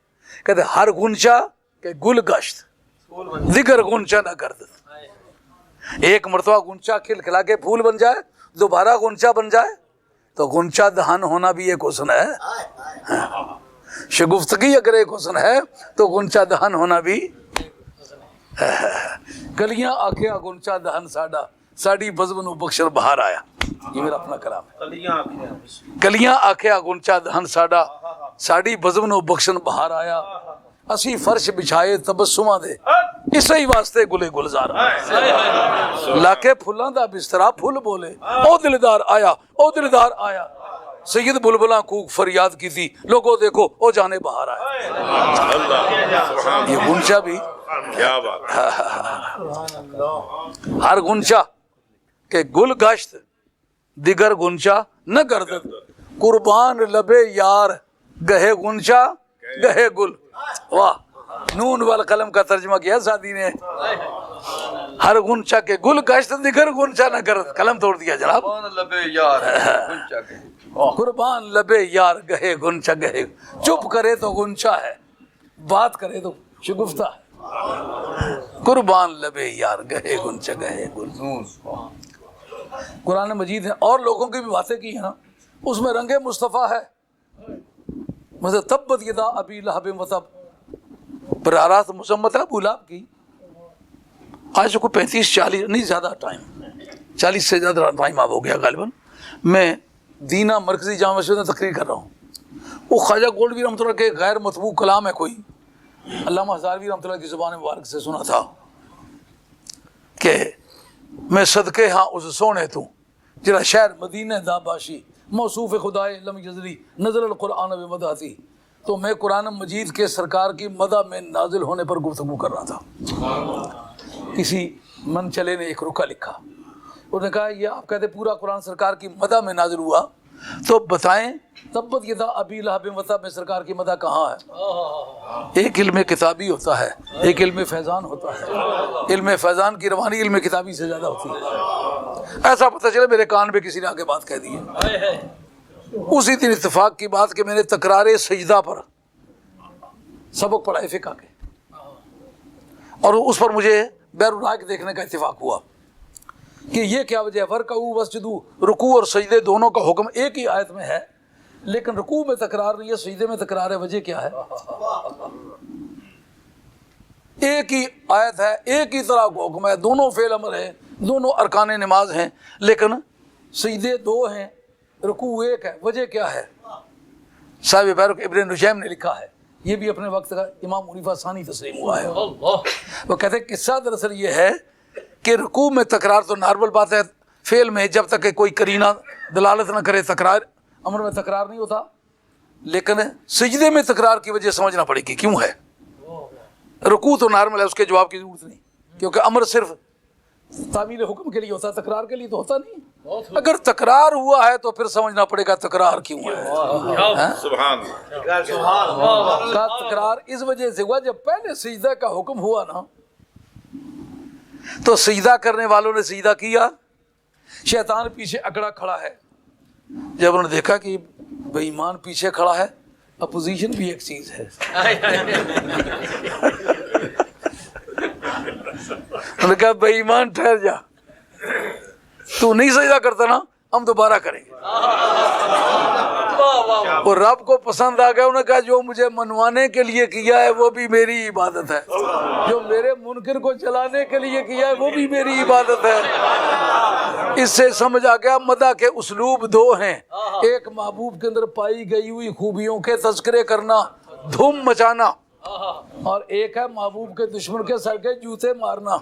کہتے ہیں ہر غنچہ کہ گل گشت دیگر غنچہ نہ گردد. ایک مرتبہ غنچہ کھل کھلا کے پھول بن جائے، دوبارہ غنچہ بن جائے تو غنچہ دہن ہونا بھی ایک حسن ہے. شگفتگی اگر ایک حسن ہے تو غنچہ دہن ہونا بھی. کلیاں آکھیا غنچہ دہن ساڈا، ساڈی بزم نو بخشن بہار آیا. یہ میرا اپنا کلام ہے. کلیاں آکھیا غنچہ دہن ساڈا، ساڈی بزم نو بخشن بہار آیا. اسی فرش بچھائے تبسماں دے اسے ہی واسطے گلے گلزار. لاکے پھلاں دا بسترا پھل بولے او دلدار آیا، او دلدار آیا. سید بلبلاں کوک فریاد کی تھی، لوگوں دیکھو او جانے بہار آیا. یہ غنچہ بھی کیا بات. ہر غنچہ کہ گل گشت دیگر غنچہ نہ گردد. قربان لبے یار گہے غنچہ گہے گل. واہ. نون والقلم کا ترجمہ کیا سادی نے. ہر غنچہ کے گل گشت دیگر غنچہ نہ گردد. قلم توڑ دیا جناب. قربان لبے یار گہے غنچہ گہے. چپ کرے تو غنچہ ہے، بات کرے تو شگفتہ ہے. قربان لبے یار گہے غنچہ گہے گل. قرآن مجید ہے اور لوگوں کی بھی باتیں کی ہیں نا، اس میں رنگ مصطفیٰ ہے. مثلا تبت یدا ابی لہب وتب، برارات مذمت ہے ابو لہب کی. آج سے کوئی 35-40 نہیں زیادہ ٹائم، 40 سے زیادہ ٹائم اب ہو گیا غالباً. میں دینا مرکزی جامع مسجد میں تقریر کر رہا ہوں. وہ خواجہ گولڈوی رحمۃ اللہ کے غیر مطبوع کلام ہے کوئی، علامہ ہزاروی رحمۃ اللہ کی زبان مبارک سے سنا تھا کہ میں صدقے ہاں اس سونے تو جرا شہر مدینہ دا باشی موصوف خدائے لم یزری نزل القرآن بمدحتی. تو میں قرآن مجید کے سرکار کی مدح میں نازل ہونے پر گفتگو کر رہا تھا. کسی من چلے نے ایک رکا لکھا، انہوں نے کہا یہ آپ کہتے پورا قرآن سرکار کی مدح میں نازل ہوا، تو بتائیں تبت یدا ابی لہب وتب میں سرکار کی مدح کہاں ہے؟ ایک علم کتابی ہوتا ہے، ایک علم فیضان ہوتا ہے. علم فیضان کی روانی علم کتابی سے زیادہ ہوتی ہے. ایسا پتہ چلے میرے کان پہ کسی نے آگے بات کہہ دی ہے. اسی دن اتفاق کی بات کہ میں نے تکرار سجدہ پر سبق پڑھائے فقہ کے، اور اس پر مجھے بیرونائک دیکھنے کا اتفاق ہوا کہ یہ کیا وجہ ہے. ورکعوا واسجدوا، رکوع اور سجدے دونوں کا حکم ایک ہی آیت میں ہے، لیکن رکوع میں تکرار نہیں ہے، سجدے میں تکرار ہے. وجہ کیا ہے؟ ایک ہی آیت ہے، ایک ہی طرح کا حکم ہے، دونوں فعل امر ہیں، دونوں ارکان نماز ہیں، لیکن سجدے دو ہیں، رکوع ایک ہے. وجہ کیا ہے؟ صاحب بیرق ابن نجیم نے لکھا ہے، یہ بھی اپنے وقت کا امام حنیفہ ثانی تسلیم ہوا ہے. وہ کہتے ہیں قصہ دراصل یہ ہے کہ رکوع میں تکرار تو نارمل بات ہے، فعل میں جب تک کہ کوئی قرینہ دلالت نہ کرے تکرار، امر میں تکرار نہیں ہوتا. لیکن سجدے میں تکرار کی وجہ سمجھنا پڑے گی کیوں ہے. رکوع تو نارمل ہے، اس کے جواب کی ضرورت نہیں، کیونکہ امر صرف تعمیل حکم کے لیے ہوتا ہے، تکرار کے لیے تو ہوتا نہیں. اگر تکرار ہوا ہے تو پھر سمجھنا پڑے گا تکرار کیوں ہے. سبحان کا تکرار اس وجہ سے ہوا جب پہلے سجدہ کا حکم ہوا نا تو سجدہ کرنے والوں نے سجدہ کیا، شیطان پیچھے اکڑا کھڑا ہے. جب انہوں نے دیکھا کہ بے ایمان پیچھے کھڑا ہے، اپوزیشن بھی ایک چیز ہے، انہوں نے کہا بے ایمان ٹھہر جا، تو نہیں سجدہ کرتا نا، ہم دوبارہ کریں گے. اور رب کو پسند آ گیا، انہوں نے کہا جو مجھے منوانے کے لیے کیا ہے وہ بھی میری عبادت ہے، جو میرے منکر کو چلانے کے لیے کیا ہے وہ بھی میری عبادت ہے. اس سے سمجھ آ گیا مدح کے اسلوب دو ہیں، ایک محبوب کے اندر پائی گئی ہوئی خوبیوں کے تذکرے کرنا، دھوم مچانا، اور ایک ہے محبوب کے دشمن کے سر کے جوتے مارنا،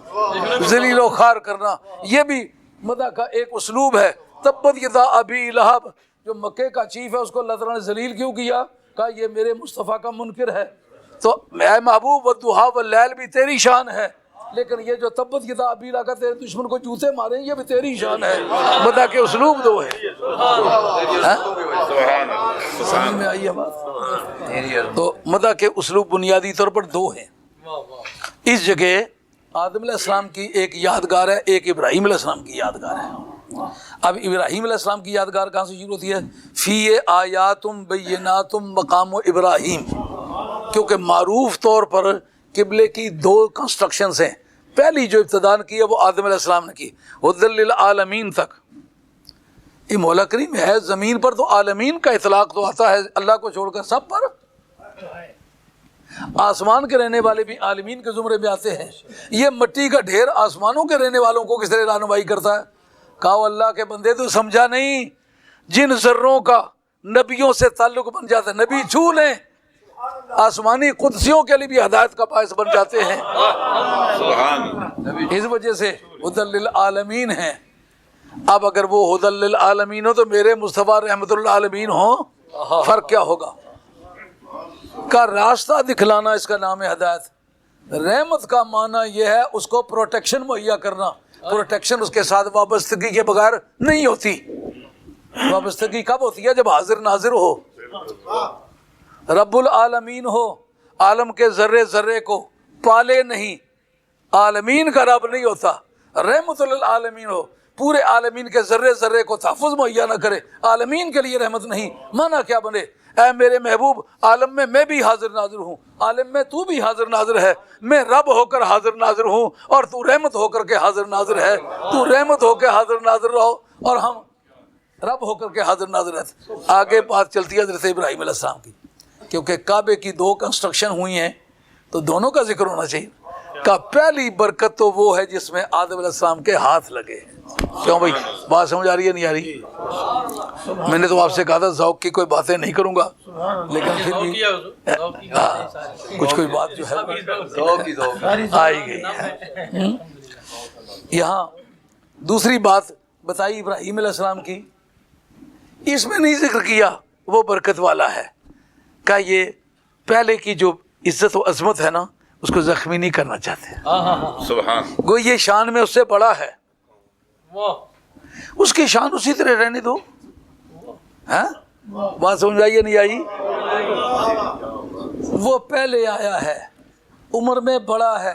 ذلیل و خوار کرنا. یہ بھی مدح کا ایک اسلوب ہے. تبت یدا ابی لہب، جو مکے کا چیف ہے، اس کو اللہ تعالیٰ نے ذلیل کیوں کیا؟ کہا یہ میرے مصطفیٰ کا منکر ہے. تو اے محبوب والضحیٰ واللیل بھی تیری شان ہے، لیکن یہ جو تبت یدا ابی لہب کا تیرے دشمن کو جوتے مارے یہ بھی تیری شان ہے. مدح کے اسلوب دو ہیں. سمجھ میں آئی ہے بات؟ تو مدح کے اسلوب بنیادی طور پر دو ہیں. اس جگہ آدم علیہ السلام کی ایک یادگار ہے، ایک ابراہیم علیہ السلام کی یادگار ہے. اب ابراہیم علیہ السلام کی یادگار کہاں سے شروع ہوتی ہے؟ فی آیاتم بیناتم مقام ابراہیم، کیونکہ معروف طور پر قبلے کی دو کنسٹرکشنز ہیں. پہلی جو ابتداء کی ہے وہ آدم علیہ السلام نے کی، ہدی للعالمین تک. یہ مولا کریم ہے زمین پر تو عالمین کا اطلاق تو آتا ہے اللہ کو چھوڑ کر سب پر. آسمان کے رہنے والے بھی عالمین کے زمرے میں آتے ہیں. یہ مٹی کا ڈھیر آسمانوں کے رہنے والوں کو کس طرح رہنمائی کرتا ہے؟ کہا اللہ کے بندے تو سمجھا نہیں، جن ذروں کا نبیوں سے تعلق بن جاتا ہے، نبی چھو لیں، آسمانی قدسیوں کے لیے بھی ہدایت کا باعث بن جاتے ہیں. اس وجہ سے ہدی للعالمین ہیں. اب اگر وہ ہدی للعالمین ہو تو میرے مصطفیٰ رحمت اللہ عالمین ہوں، فرق کیا ہوگا؟ کا راستہ دکھلانا اس کا نام ہے ہدایت. رحمت کا معنی یہ ہے اس کو پروٹیکشن مہیا کرنا. پروٹیکشن اس کے ساتھ وابستگی کے بغیر نہیں ہوتی. وابستگی کب ہوتی ہے؟ جب حاضر ناظر ہو، رب العالمین ہو، عالم کے ذرے ذرے کو پالے نہیں. عالمین کا رب نہیں ہوتا. رحمت للعالمین ہو، پورے عالمین کے ذرے ذرے کو تحفظ مہیا نہ کرے، عالمین کے لیے رحمت نہیں. معنی کیا بنے؟ اے میرے محبوب، عالم میں بھی حاضر ناظر ہوں، عالم میں تو بھی حاضر ناظر ہے، میں رب ہو کر حاضر ناظر ہوں اور تو رحمت ہو کر کے حاضر ناظر ہے. تو رحمت ہو کے حاضر ناظر رہو اور ہم رب ہو کر کے حاضر ناظر رہتے. آگے بات چلتی ہے حضرت ابراہیم علیہ السلام کی، کیونکہ کعبے کی دو کنسٹرکشن ہوئی ہیں تو دونوں کا ذکر ہونا چاہیے. کا پہلی برکت تو وہ ہے جس میں آدم علیہ السلام کے ہاتھ لگے. کیوں بھائی بات سمجھ آ رہی ہے نہیں آ رہی؟ میں نے تو آپ سے کہا تھا ذوق کی کوئی باتیں نہیں کروں گا، لیکن پھر بھی کچھ کوئی بات جو ہے آئی گئی ہے. یہاں دوسری بات بتائی ابراہیم علیہ السلام کی، اس میں نہیں ذکر کیا وہ برکت والا ہے. کہ یہ پہلے کی جو عزت و عظمت ہے نا اس کو زخمی نہیں کرنا چاہتے. سبحان. گو یہ شان میں اس سے بڑا ہے، اس کی شان اسی طرح رہنے دو. بات سمجھ آئی نہیں آئی؟ وہ پہلے آیا ہے، عمر میں بڑا ہے،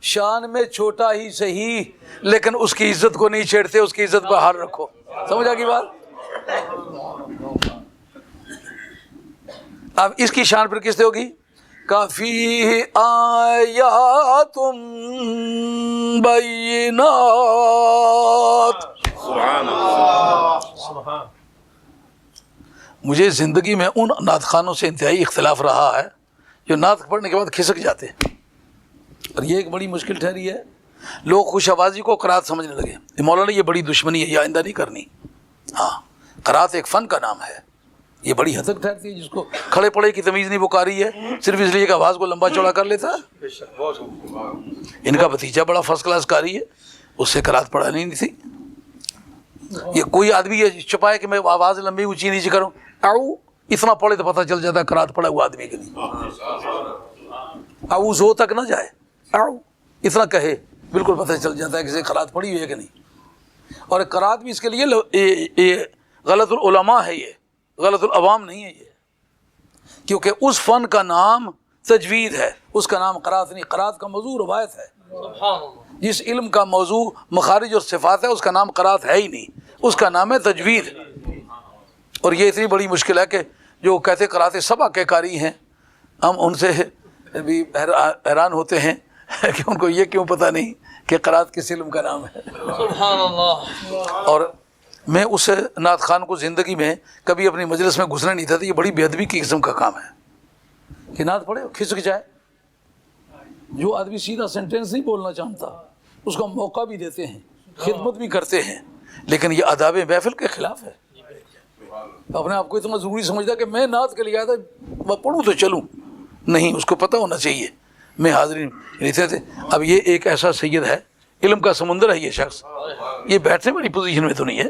شان میں چھوٹا ہی صحیح، لیکن اس کی عزت کو نہیں چھیڑتے، اس کی عزت بحال رکھو. سمجھ آ گئی بات؟ اب اس کی شان پھر کس سے ہوگی؟ کافی آیات بینات. سبحان اللہ. مجھے زندگی میں ان نعت خوانوں سے انتہائی اختلاف رہا ہے جو نعت پڑھنے کے بعد کھسک جاتے ہیں، اور یہ ایک بڑی مشکل ٹھہری ہے. لوگ خوش آوازی کو قرات سمجھنے لگے. مولانا یہ بڑی دشمنی ہے، یہ آئندہ نہیں کرنی. ہاں، قرات ایک فن کا نام ہے، یہ بڑی حد تک ٹھہرتی ہے. جس کو کھڑے پڑے کی تمیز نہیں وہ قاری ہے، صرف اس لیے کہ آواز کو لمبا چوڑا کر لیتا ہے. ان کا بھتیجا بڑا فرسٹ کلاس قاری ہے، اس سے قرات پڑھانی نہیں تھی. یہ کوئی آدمی یہ چھپائے کہ میں آواز لمبی اونچی نیچے کروں، آؤ اتنا پڑھے تو پتہ چل جاتا ہے قرات پڑھا ہوا آدمی کے نہیں. آؤ زو تک نہ جائے، آؤ اتنا کہے بالکل پتہ چل جاتا ہے کہ قرات پڑھی ہوئی ہے کہ نہیں. اور قرات بھی اس کے لیے یہ غلط العلماء ہے، یہ غلط العوام نہیں ہے. یہ کیونکہ اس فن کا نام تجوید ہے، اس کا نام قرات نہیں. قرات کا موضوع روایت ہے. سبحان اللہ. جس علم کا موضوع مخارج اور صفات ہے اس کا نام قرات ہے ہی نہیں، اس کا نام ہے تجوید. اور یہ اتنی بڑی مشکل ہے کہ جو کہتے قرات سبع کے قاری ہیں، ہم ان سے بھی حیران ہوتے ہیں کہ ان کو یہ کیوں پتہ نہیں کہ قرات کس علم کا نام ہے. سبحان اللہ. اور میں اس نعت خوان کو زندگی میں کبھی اپنی مجلس میں گھسنے نہیں تھا. یہ بڑی بے ادبی کی قسم کا کام ہے کہ نعت پڑھے کھسک جائے. جو آدمی سیدھا سینٹینس نہیں بولنا چاہتا اس کو موقع بھی دیتے ہیں، خدمت بھی کرتے ہیں، لیکن یہ آداب محفل کے خلاف ہے. اپنے آپ کو اتنا ضروری سمجھتا کہ میں نعت کے لیے آیا تھا، میں پڑھوں تو چلوں. نہیں، اس کو پتہ ہونا چاہیے میں حاضرین رہتے تھے. اب یہ ایک ایسا سید ہے، علم کا سمندر ہے یہ شخص. یہ بیٹھنے والی پوزیشن میں تو نہیں ہے.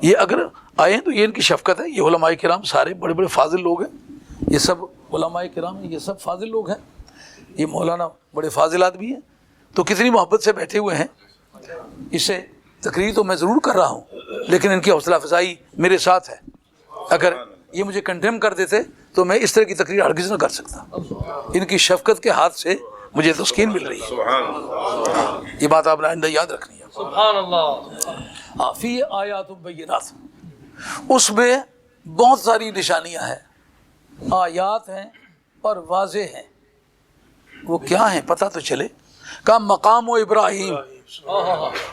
یہ اگر آئے ہیں تو یہ ان کی شفقت ہے. یہ علماء کرام سارے بڑے بڑے فاضل لوگ ہیں. یہ سب علماء کرام ہیں، یہ سب فاضل لوگ ہیں. یہ مولانا بڑے فاضل آدمی ہیں، تو کتنی محبت سے بیٹھے ہوئے ہیں. اس سے تقریر تو میں ضرور کر رہا ہوں، لیکن ان کی حوصلہ افزائی میرے ساتھ ہے. اگر یہ مجھے کنڈیم کر دیتے تو میں اس طرح کی تقریر ہرگز نہ کر سکتا. ان کی شفقت کے ہاتھ سے مجھے تسکین مل رہی ہے. یہ بات آپ نے آئندہ یاد رکھنی ہے. سبحان اللہ. فی آیات بینات، اس میں بہت ساری نشانیاں ہیں، آیات ہیں اور واضح ہیں. وہ کیا ہیں پتہ تو چلے. کا مقام و ابراہیم،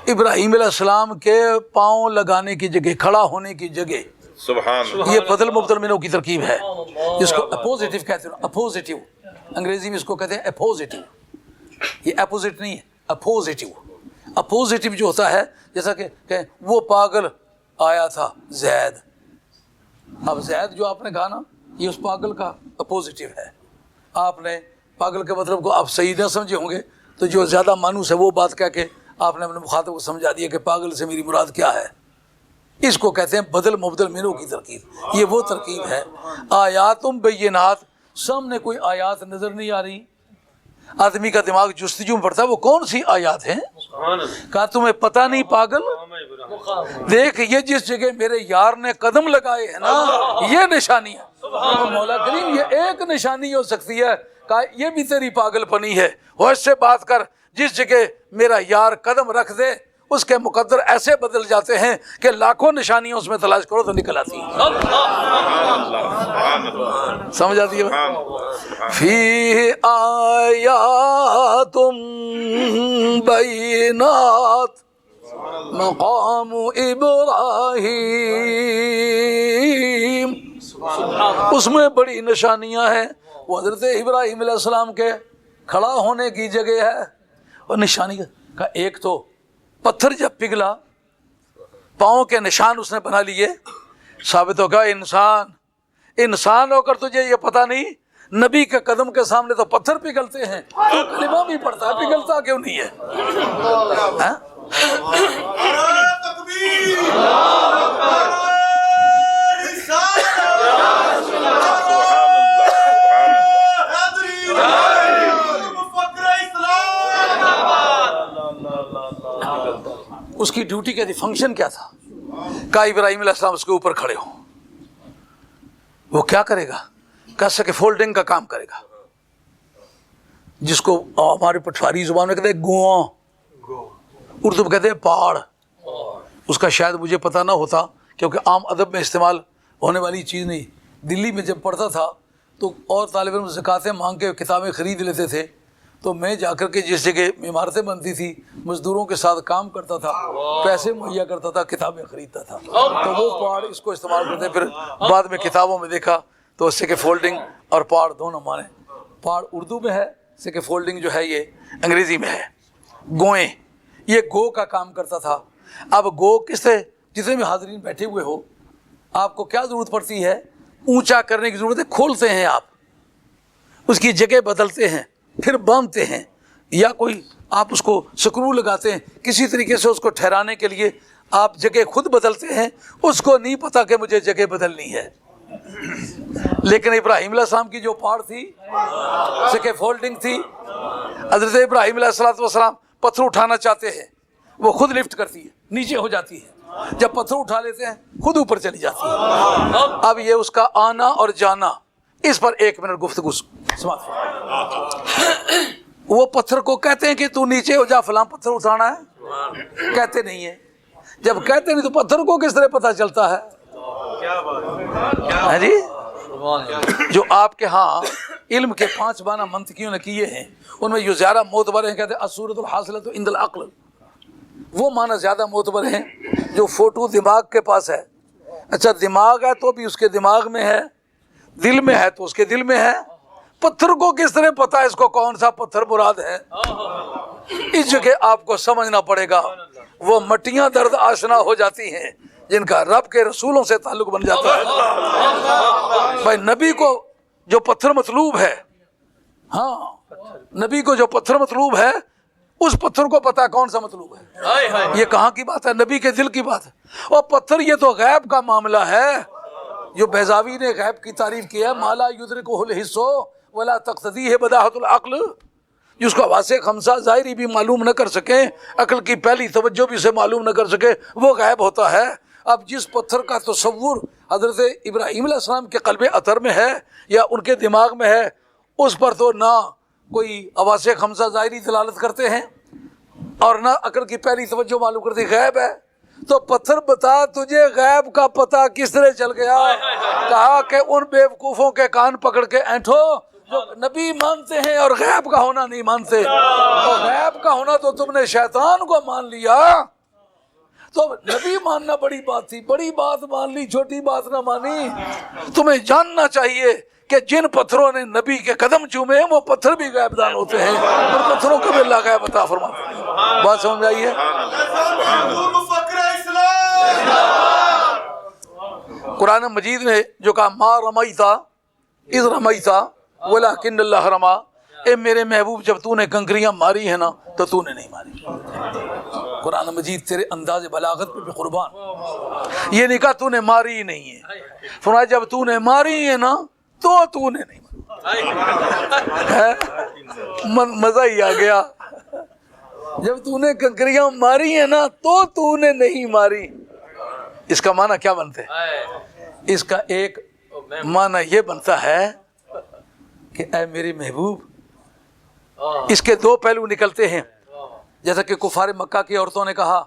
ابراہیم علیہ السلام کے پاؤں لگانے کی جگہ، کھڑا ہونے کی جگہ. سبحان اللہ. یہ بدل مبدل منو کی ترکیب ہے جس کو اپوزیٹو کہتے ہیں. اپوزیٹو انگریزی میں اس کو کہتے ہیں اپوزیٹو. یہ اپوزٹ نہیں ہے، اپوزیٹو. اپوزیٹو جو ہوتا ہے جیسا کہ وہ پاگل آیا تھا زید. اب زید جو آپ نے کہا نا، یہ اس پاگل کا اپوزیٹو ہے. آپ نے پاگل کے مطلب کو آپ صحیح نہ سمجھے ہوں گے، تو جو زیادہ مانوس ہے وہ بات کہہ کے آپ نے اپنے مخاطب کو سمجھا دیا کہ پاگل سے میری مراد کیا ہے. اس کو کہتے ہیں بدل مبدل منو کی ترکیب. یہ وہ ترکیب ہے. آیاتم بینات، سامنے کوئی آیات نظر نہیں آ رہی. آدمی کا دماغ جستجو میں پڑتا ہے وہ کون سی آیات ہیں. کہا تمہیں پتہ نہیں پاگل، دیکھ یہ جس جگہ میرے یار نے قدم لگائے ہیں نا، یہ نشانی ہے. مولا کریم یہ ایک نشانی ہو سکتی ہے. کہا یہ بھی تیری پاگل پنی ہے. ہوش سے بات کر، جس جگہ میرا یار قدم رکھ دے اس کے مقدر ایسے بدل جاتے ہیں کہ لاکھوں نشانیاں اس میں تلاش کرو تو نکل آتی ہیں. سمجھ آتی ہے. فی آیات بینات مقام ابراہیم، اس میں بڑی نشانیاں ہیں. وہ حضرت ابراہیم علیہ السلام کے کھڑا ہونے کی جگہ ہے. اور نشانی کا ایک تو پتھر جب پگھلا پاؤں کے نشان اس نے بنا لیے. ثابت ہوگا انسان ہو کر تجھے یہ پتہ نہیں نبی کے قدم کے سامنے تو پتھر پگھلتے ہیں، تو کلمہ بھی پڑھتا ہے، پگھلتا کیوں نہیں ہے؟ اس کی ڈیوٹی کا فنکشن کیا تھا؟ کہا ابراہیم علیہ السلام اس کے اوپر کھڑے ہو. وہ کیا کرے گا؟ کہہ سکے فولڈنگ کا کام کرے گا، جس کو ہمارے پٹواری زبان میں کہتے ہیں گواں، اردو میں کہتے ہیں پاڑ. اس کا شاید مجھے پتہ نہ ہوتا کیونکہ عام ادب میں استعمال ہونے والی چیز نہیں. دلی میں جب پڑھتا تھا تو اور طالب علم زکاتیں مانگ کے کتابیں خرید لیتے تھے. تو میں جا کر کے جس جگہ عمارتیں بنتی تھی مزدوروں کے ساتھ کام کرتا تھا، پیسے مہیا کرتا تھا، کتابیں خریدتا تھا، تو وہ پہاڑ اس کو استعمال کرتے. پھر بعد میں کتابوں میں دیکھا تو سکے فولڈنگ اور پہاڑ دونوں مانے. پہاڑ اردو میں ہے، سکے فولڈنگ جو ہے یہ انگریزی میں ہے. گوئیں، یہ گو کا کام کرتا تھا. اب گو کس سے، جتنے بھی حاضرین بیٹھے ہوئے ہو، آپ کو کیا ضرورت پڑتی ہے؟ اونچا کرنے کی ضرورت ہے. کھولتے ہیں آپ، اس کی جگہ بدلتے ہیں، پھر باندھتے ہیں، یا کوئی آپ اس کو سکرو لگاتے ہیں، کسی طریقے سے اس کو ٹھہرانے کے لیے آپ جگہ خود بدلتے ہیں. اس کو نہیں پتا کہ مجھے جگہ بدلنی ہے. لیکن ابراہیم علیہ السلام کی جو پہاڑ تھی، سکے فولڈنگ تھی، حضرت ابراہیم علیہ السلام پتھر اٹھانا چاہتے ہیں، وہ خود لفٹ کرتی ہے، نیچے ہو جاتی ہے. جب پتھر اٹھا لیتے ہیں خود اوپر چلی جاتی ہے. اب یہ اس کا آنا اور جانا، اس پر 1 منٹ گفتگو سماعت فرمائیں. وہ پتھر کو کہتے ہیں کہ تو نیچے ہو جا، فلاں پتھر اٹھانا ہے، کہتے نہیں ہے. جب کہتے نہیں تو پتھر کو کس طرح پتہ چلتا ہے؟ جی، جو آپ کے ہاں علم کے 5 معنی منطقیوں نے کیے ہیں، ان میں جو زیادہ معتبر ہیں کہتے ہیں الصورۃ الحاصلۃ عند العقل. وہ معنی زیادہ معتبر ہیں جو فوٹو دماغ کے پاس ہے. اچھا دماغ ہے تو بھی اس کے دماغ میں ہے، دل میں ہے تو اس کے دل میں ہے. پتھر کو کس طرح پتا ہے اس کو کون سا پتھر مراد ہے؟ اس جگہ آپ کو سمجھنا پڑے گا. وہ مٹیاں درد آشنا ہو جاتی ہیں جن کا رب کے رسولوں سے تعلق بن جاتا ہے. بھائی نبی کو جو پتھر مطلوب ہے، ہاں نبی کو جو پتھر مطلوب ہے، اس پتھر کو پتا کون سا مطلوب ہے. یہ کہاں کی بات ہے؟ نبی کے دل کی بات ہے. اور پتھر یہ تو غیب کا معاملہ ہے. جو بیضاوی نے غیب کی تعریف کی ہے، مالا یدرکہ الحس ولا تقتضیہ بداہۃ العقل، جس کو حواس خمسہ ظاہری بھی معلوم نہ کر سکیں، عقل کی پہلی توجہ بھی سے معلوم نہ کر سکے، وہ غیب ہوتا ہے. اب جس پتھر کا تصور حضرت ابراہیم علیہ السلام کے قلب اطہر میں ہے یا ان کے دماغ میں ہے، اس پر تو نہ کوئی حواس خمسہ ظاہری دلالت کرتے ہیں اور نہ عقل کی پہلی توجہ معلوم کرتی. غیب ہے تو پتھر بتا تجھے غیب کا پتہ کس طرح چل گیا؟ کہا کہ ان بیوقوفوں کے کان پکڑ کے اینٹھو جو نبی مانتے ہیں اور غیب کا ہونا نہیں مانتے. تو غیب کا ہونا تو تم نے شیطان کو مان لیا. تو نبی ماننا بڑی بات تھی، بڑی بات مان لی، چھوٹی بات نہ مانی. تمہیں جاننا چاہیے کہ جن پتھروں نے نبی کے قدم چومے ہیں وہ پتھر بھی غیب دان ہوتے ہیں، اور پتھروں کو بھی اللہ غیب عطا فرماتا ہے. بات سمجھ آئیے؟ قرآن مجید نے جو کہا ما رمیتا اذ رمیتا ولکن اللہ رما، اے میرے محبوب جب تو نے کنکریاں ماری ہیں نا تو تو نے نہیں ماری. قرآن مجید تیرے انداز بلاغت پہ بھی قربان. یہ نہیں کہا تو نے ماری ہی نہیں ہے، فرمایا جب تو نے ماری ہے نا تو نے نہیں ماری. مزہ ہی آ گیا. جب تو نے کنکریاں ماری ہیں نا تو نے نہیں ماری. اس کا معنی کیا بنتا ہے؟ اس کا ایک معنی یہ بنتا ہے کہ اے میری محبوب، اس کے 2 پہلو نکلتے ہیں. جیسا کہ کفار مکہ کی عورتوں نے کہا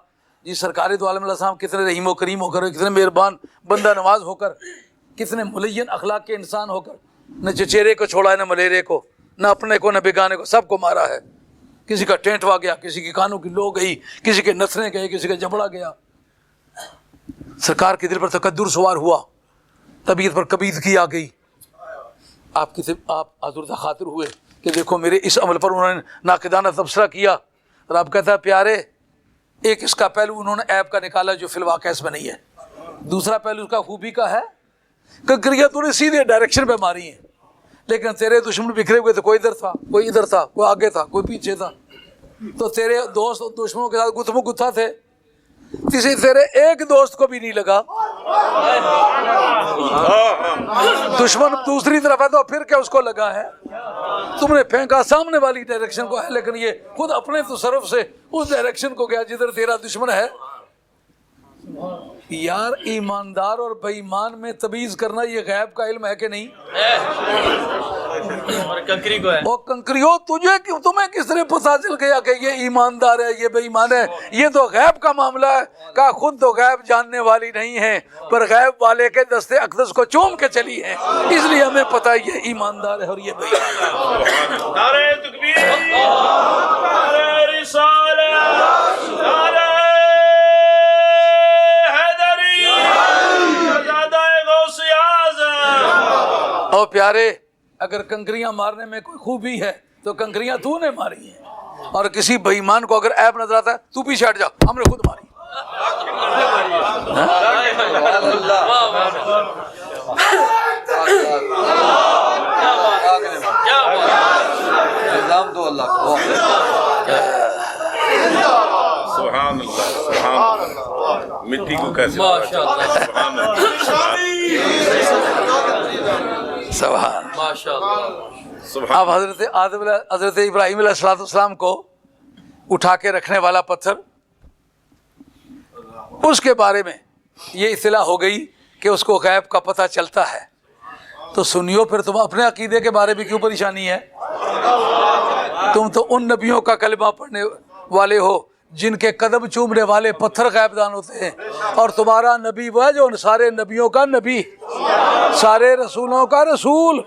جی سرکار دو عالم علیہ السلام کتنے رحیم و کریم ہو کر، کتنے مہربان بندہ نواز ہو کر، کتنے ملین اخلاق کے انسان ہو کر، نہ چچیرے کو چھوڑا ہے، نہ ملیرے کو، نہ اپنے کو، نہ بیگانے کو، سب کو مارا ہے. کسی کا ٹینٹوا گیا، کسی کی کانوں کی لو گئی، کسی کے نتھنے گئے، کسی کا جبڑا گیا. سرکار کے دل پر تقدر سوار ہوا، طبیعت پر کبیدگی آ گئی. آپ آزردہ خاطر ہوئے کہ دیکھو میرے اس عمل پر انہوں نے ناقدانہ تبصرہ کیا. اور آپ کہتا ہے پیارے، ایک اس کا پہلو انہوں نے عیب کا نکالا جو فی الواقع اس میں نہیں ہے. دوسرا پہلو اس کا خوبی کا ہے، کنکریاں تو نے سیدھے ڈائریکشن پہ ماری ہیں، لیکن تیرے دشمن بکھرے ہوئے تھے، کوئی ادھر تھا، کوئی ادھر تھا، کوئی آگے تھا، کوئی پیچھے تھا. تو تیرے دوست دشمنوں کے ساتھ گتھم گتھا تھے، کسی تیرے ایک دوست کو بھی نہیں لگا. دشمن دوسری طرف ہے تو پھر کیا اس کو لگا ہے؟ تم نے پھینکا سامنے والی ڈائریکشن کو ہے، لیکن یہ خود اپنے تصرف سے اس ڈائریکشن کو گیا جدھر تیرا دشمن ہے. یار ایماندار اور بے ایمان میں تمیز کرنا یہ غیب کا علم ہے کہ نہیں؟ اور کنکری کو ہے وہ کنکریو تمہیں کس طرح پتہ چل گیا کہ یہ ایماندار ہے یہ بے ایمان ہے؟ یہ تو غیب کا معاملہ ہے. کہا خود تو غیب جاننے والی نہیں ہے پر غیب والے کے دستے اقدس کو چوم کے چلی ہے، اس لیے ہمیں پتہ ہے یہ ایماندار ہے اور یہ بے ایمان ہے. نعرہ تکبیر، نعرہ رسالت، نعرہ حیدری، شہزادہ غوث اعظم. اور پیارے، اگر کنکریاں مارنے میں کوئی خوبی ہے تو کنکریاں تو نے ماری ہیں، اور کسی بے ایمان کو اگر عیب نظر آتا ہے تو پیچھے ہٹ جا، ہم نے خود ماری. نظام دو اللہ کو. سبحان اللہ، سبحان اللہ. مٹی کو کیسے ماشاءاللہ سبحان اللہ. سبحان. ماشاءاللہ. سبحان اب حضرت ابراہیم علیہ السلام کو اٹھا کے رکھنے والا پتھر، اس کے بارے میں یہ اطلاع ہو گئی کہ اس کو غیب کا پتہ چلتا ہے. تو سنیو، پھر تم اپنے عقیدے کے بارے میں کیوں پریشانی ہے؟ تم تو ان نبیوں کا کلمہ پڑھنے والے ہو جن کے قدم چومنے والے پتھر غیب دان ہوتے ہیں، اور تمہارا نبی وہ ہے جو ان سارے نبیوں کا نبی، سارے رسولوں کا رسول.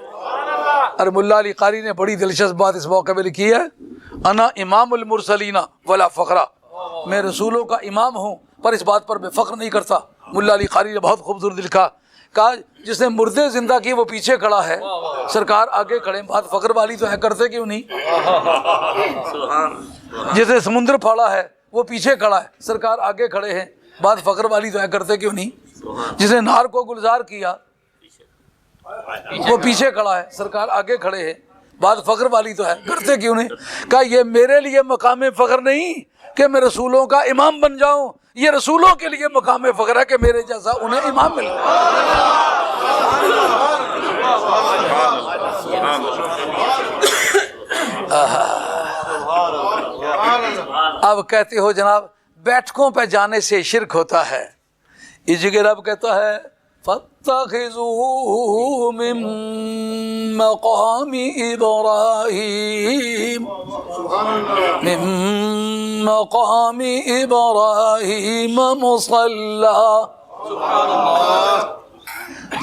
اور ملا علی قاری نے بڑی دلچسپ بات اس موقع پہ لکھی ہے، انا امام المرسلین ولا فخرا، میں رسولوں کا امام ہوں پر اس بات پر میں فخر نہیں کرتا. ملا علی قاری نے بہت خوبصورت لکھا، کہا جس نے مردے زندہ کی وہ پیچھے کھڑا ہے، سرکار آگے کھڑے، بات فخر والی تو ہے، کرتے کیوں نہیں؟ جس نے سمندر پھاڑا ہے وہ پیچھے کھڑا ہے، سرکار آگے کھڑے ہیں، بات فخر والی تو ہے، کرتے کیوں نہیں؟ جس نے نہر کو گلزار کیا وہ پیچھے کھڑا ہے، سرکار آگے کھڑے ہیں، بات فخر والی تو ہے، کرتے کیوں نہیں؟ کہا یہ میرے لیے مقام فخر نہیں کہ میں رسولوں کا امام بن جاؤں، یہ رسولوں کے لیے مقام فخر ہے کہ میرے جیسا انہیں امام مل گیا. اب کہتے ہو جناب بیٹھکوں پہ جانے سے شرک ہوتا ہے، اس جگہ رب کہتا ہے فَاتَّخِذُوا مِن مَّقَامِ إِبْرَاهِيمَ مُصَلًّى.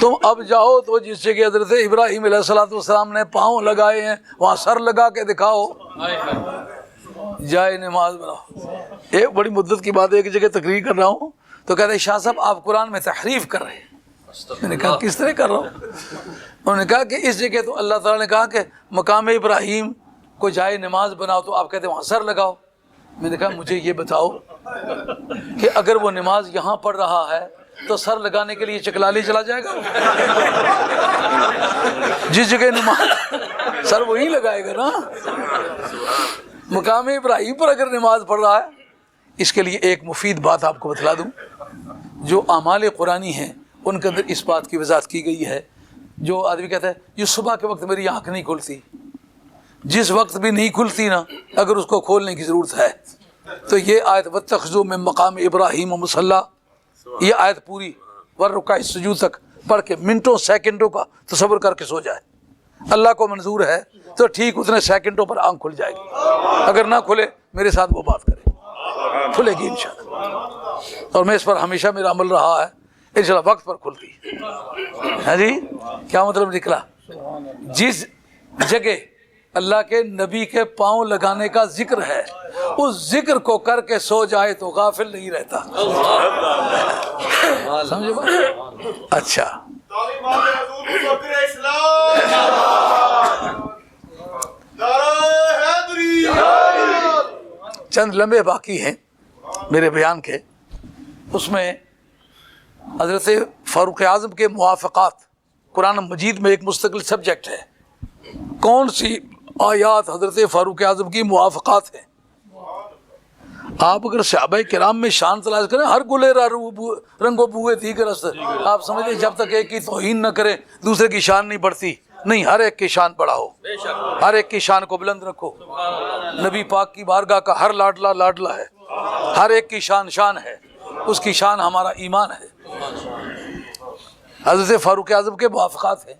تم اب جاؤ تو جس جگہ حضرت ابراہیم علیہ السلام نے پاؤں لگائے ہیں وہاں سر لگا کے دکھاؤ، جائے نماز بناؤ. ایک بڑی مدت کی بات، ایک جگہ تقریر کر رہا ہوں تو کہتے ہیں شاہ صاحب آپ قرآن میں تحریف کر رہے ہیں. میں نے کہا کس طرح کر رہا ہوں؟ انہوں نے کہا کہ اس جگہ تو اللہ تعالیٰ نے کہا کہ مقام ابراہیم کو جائے نماز بناؤ تو آپ کہتے ہیں وہاں سر لگاؤ. میں نے کہا مجھے یہ بتاؤ کہ اگر وہ نماز یہاں پڑھ رہا ہے تو سر لگانے کے لیے چکلالی چلا جائے گا؟ جس جگہ نماز سر وہی لگائے گا نا. مقام ابراہیم پر اگر نماز پڑھ رہا ہے. اس کے لیے ایک مفید بات آپ کو بتلا دوں، جو اعمال قرآنی ہیں ان کے اندر اس بات کی وضاحت کی گئی ہے. جو آدمی کہتا ہے یہ صبح کے وقت میری آنکھ نہیں کھلتی، جس وقت بھی نہیں کھلتی نا اگر اس کو کھولنے کی ضرورت ہے تو یہ آیت وَاتَّخِذُوا مِن مَّقَامِ إِبْرَاهِيمَ مُصَلًّى، یہ آیت پوری وَالرُّكَعِ السُّجُودِ تک پڑھ کے منٹوں سیکنڈوں کا تصور کر کے سو جائے. اللہ کو منظور ہے تو ٹھیک اتنے سیکنڈوں پر آنکھ کھل جائے گی، اگر نہ کھلے میرے ساتھ وہ بات کرے، کھلے گی انشاءاللہ. اور میں اس پر ہمیشہ میرا عمل رہا ہے، انشاءاللہ وقت پر کھلتی ہے. ہاں جی، کیا مطلب نکلا؟ جس جگہ اللہ کے نبی کے پاؤں لگانے کا ذکر ہے اس ذکر کو کر کے سو جائے تو غافل نہیں رہتا. سمجھے بات؟ اچھا، چند لمحے باقی ہیں میرے بیان کے. اس میں حضرت فاروق اعظم کے موافقات قرآن مجید میں ایک مستقل سبجیکٹ ہے. کون سی آیات حضرت فاروق اعظم کی موافقات ہیں؟ آپ اگر صحابہ کرام میں شان تلاش کریں، ہر گلے رنگ و بوئے تھی کہ رست آپ سمجھیں جب تک ایک کی توہین نہ کریں دوسرے کی شان نہیں بڑھتی. نہیں، ہر ایک کی شان بڑھاؤ، ہر ایک کی شان کو بلند رکھو. نبی پاک کی بارگاہ کا ہر لاڈلا لاڈلا ہے، ہر ایک کی شان شان ہے، اس کی شان ہمارا ایمان ہے. حضرت فاروق اعظم کے موافقات ہیں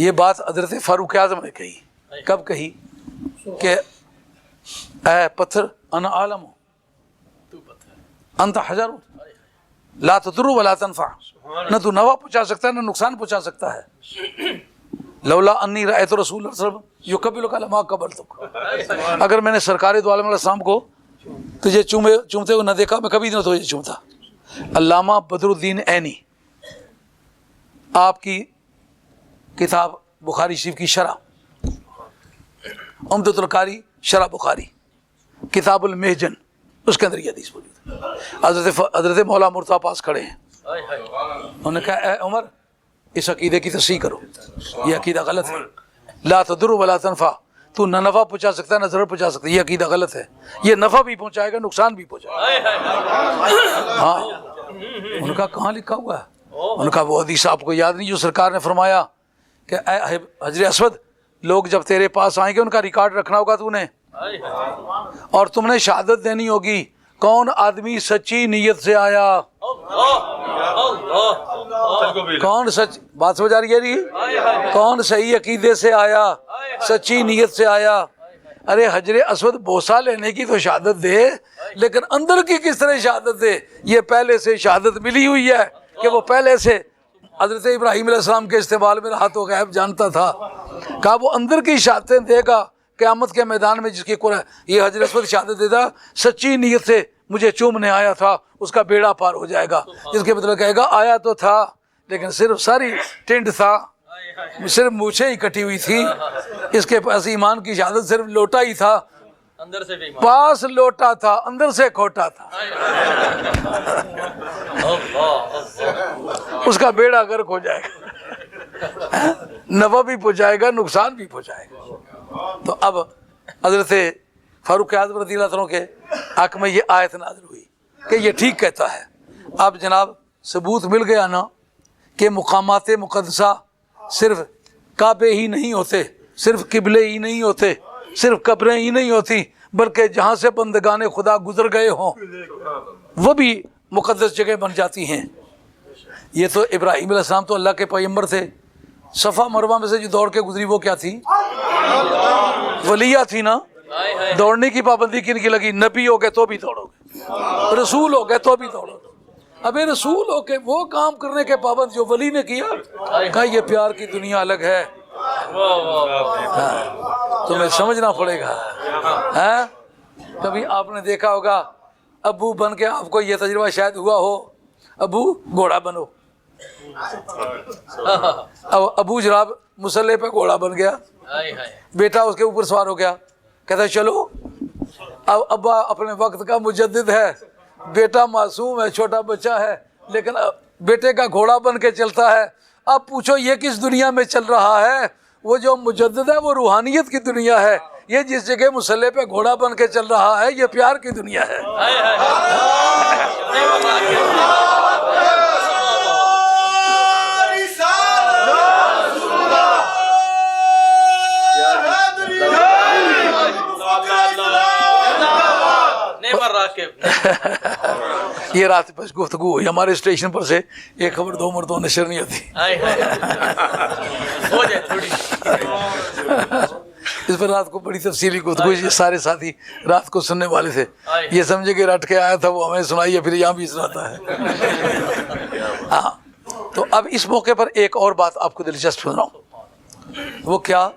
یہ بات حضرت فاروق اعظم نے کہی. کب کہی؟ کہ اے پتھر انا عالم ہوں، انت حجر لا تضر ولا تنفع، نہ تو نفع پہنچا سکتا ہے نہ نقصان پہنچا سکتا ہے. لولا انی رأیت رسول اللہ صلی اللہ علیہ وسلم یقبلک لما قبلتک، اگر میں نے سرکار دو عالم علیہ السلام کو تجھے چومتے ہوئے نہ دیکھا میں کبھی نہ تجھے چومتا. علامہ بدر الدین عینی آپ کی کتاب بخاری شریف کی شرح، عمدۃ القاری شرح بخاری، کتاب المحجن، اس کے اندر یہ حدیث موجود ہے. حضرت مولا مرتضیٰ پاس کھڑے ہیں، انہوں نے کہا اے عمر اس عقیدے کی تصحیح کرو، یہ عقیدہ غلط ہے. لا تضر ولا تنفع، تو نہ نفع پہنچا سکتا ہے نہ ضرر پہنچا سکتا ہے، یہ عقیدہ غلط ہے. یہ نفع بھی پہنچائے گا نقصان بھی پہنچائے گا. ہاں انہوں نے کہا کہاں لکھا ہوا ہے؟ انہوں نے کہا وہ حدیث آپ کو یاد نہیں جو سرکار نے فرمایا کہ اے حجر اسود، لوگ جب تیرے پاس آئیں گے ان کا ریکارڈ رکھنا ہوگا تو نے، اور تم نے شہادت دینی ہوگی کون آدمی سچی نیت سے آیا، کون سچ بات سمجھ آ رہی ہے جی، کون صحیح عقیدے سے آیا، سچی نیت سے آیا. ارے حجر اسود بوسہ لینے کی تو شہادت دے، لیکن اندر کی کس طرح شہادت دے؟ یہ پہلے سے شہادت ملی ہوئی ہے کہ وہ پہلے سے حضرت ابراہیم علیہ السلام کے استقبال میں ہاتھ و غیب جانتا تھا. کہا وہ اندر کی شہادتیں دے گا قیامت کے میدان میں، جس کی قرآن یہ حجر اسود شہادت دیتا سچی نیت سے مجھے چومنے آیا تھا، اس کا بیڑا پار ہو جائے گا. جس کے مطلب کہے گا آیا تو تھا لیکن صرف ساری ٹینڈ تھا، صرف مونچھیں ہی کٹی ہوئی تھی، اس کے پاس ایمان کی شہادت صرف لوٹا ہی تھا، اندر سے بھی پاس لوٹا تھا اندر سے کھوٹا تھا. اس کا بیڑا غرق ہو جائے گا، نفع بھی پہنچائے گا نقصان بھی پہنچائے گا. تو اب حضرت فاروق اعظم رضی اللہ عنہ کے حق میں یہ آیت نازل ہوئی کہ یہ ٹھیک کہتا ہے. اب جناب ثبوت مل گیا نا کہ مقامات مقدسہ صرف کعبے ہی نہیں ہوتے، صرف قبلے ہی نہیں ہوتے، صرف قبریں ہی نہیں ہوتی، بلکہ جہاں سے بندگان خدا گزر گئے ہوں وہ بھی مقدس جگہ بن جاتی ہیں. یہ تو ابراہیم علیہ السلام تو اللہ کے پیغمبر تھے، صفا مروہ میں سے جو دوڑ کے گزری وہ کیا تھی؟ ولیہ تھی نا. دوڑنے کی پابندی کن کی لگی؟ نبی ہو گئے تو بھی دوڑو گے، رسول ہو گئے تو بھی دوڑو گے. ابھی رسول ہو کے وہ کام کرنے کے پابند جو ولی نے کیا، کہا یہ پیار کی دنیا الگ ہے. تمہیں سمجھنا پڑے گا. کبھی آپ نے دیکھا ہوگا ابو بن کے آپ کو یہ تجربہ شاید ہوا ہو، ابو گھوڑا بنو، اب ابو جناب مسلح پہ گھوڑا بن گیا، بیٹا اس کے اوپر سوار ہو گیا، کہتا ہے چلو. اب ابا اپنے وقت کا مجدد ہے، بیٹا معصوم ہے، چھوٹا بچہ ہے، لیکن بیٹے کا گھوڑا بن کے چلتا ہے. اب پوچھو یہ کس دنیا میں چل رہا ہے؟ وہ جو مجدد ہے وہ روحانیت کی دنیا ہے. یہ جس جگہ مسلح پہ گھوڑا بن کے چل رہا ہے یہ پیار کی دنیا ہے. یہ رات بس گفتگو ہوئی ہمارے اسٹیشن پر سے، ایک خبر دو مرتبہ نشر نہیں ہوتی. اس پر رات کو بڑی تفصیلی گفتگو، یہ سارے ساتھی رات کو سننے والے تھے، یہ سمجھے کہ رٹ کے آیا تھا وہ ہمیں سنائی ہے، پھر یہاں بھی سناتا ہے. ہاں تو اب اس موقع پر ایک اور بات آپ کو دلچسپ سن رہا ہوں. وہ کیا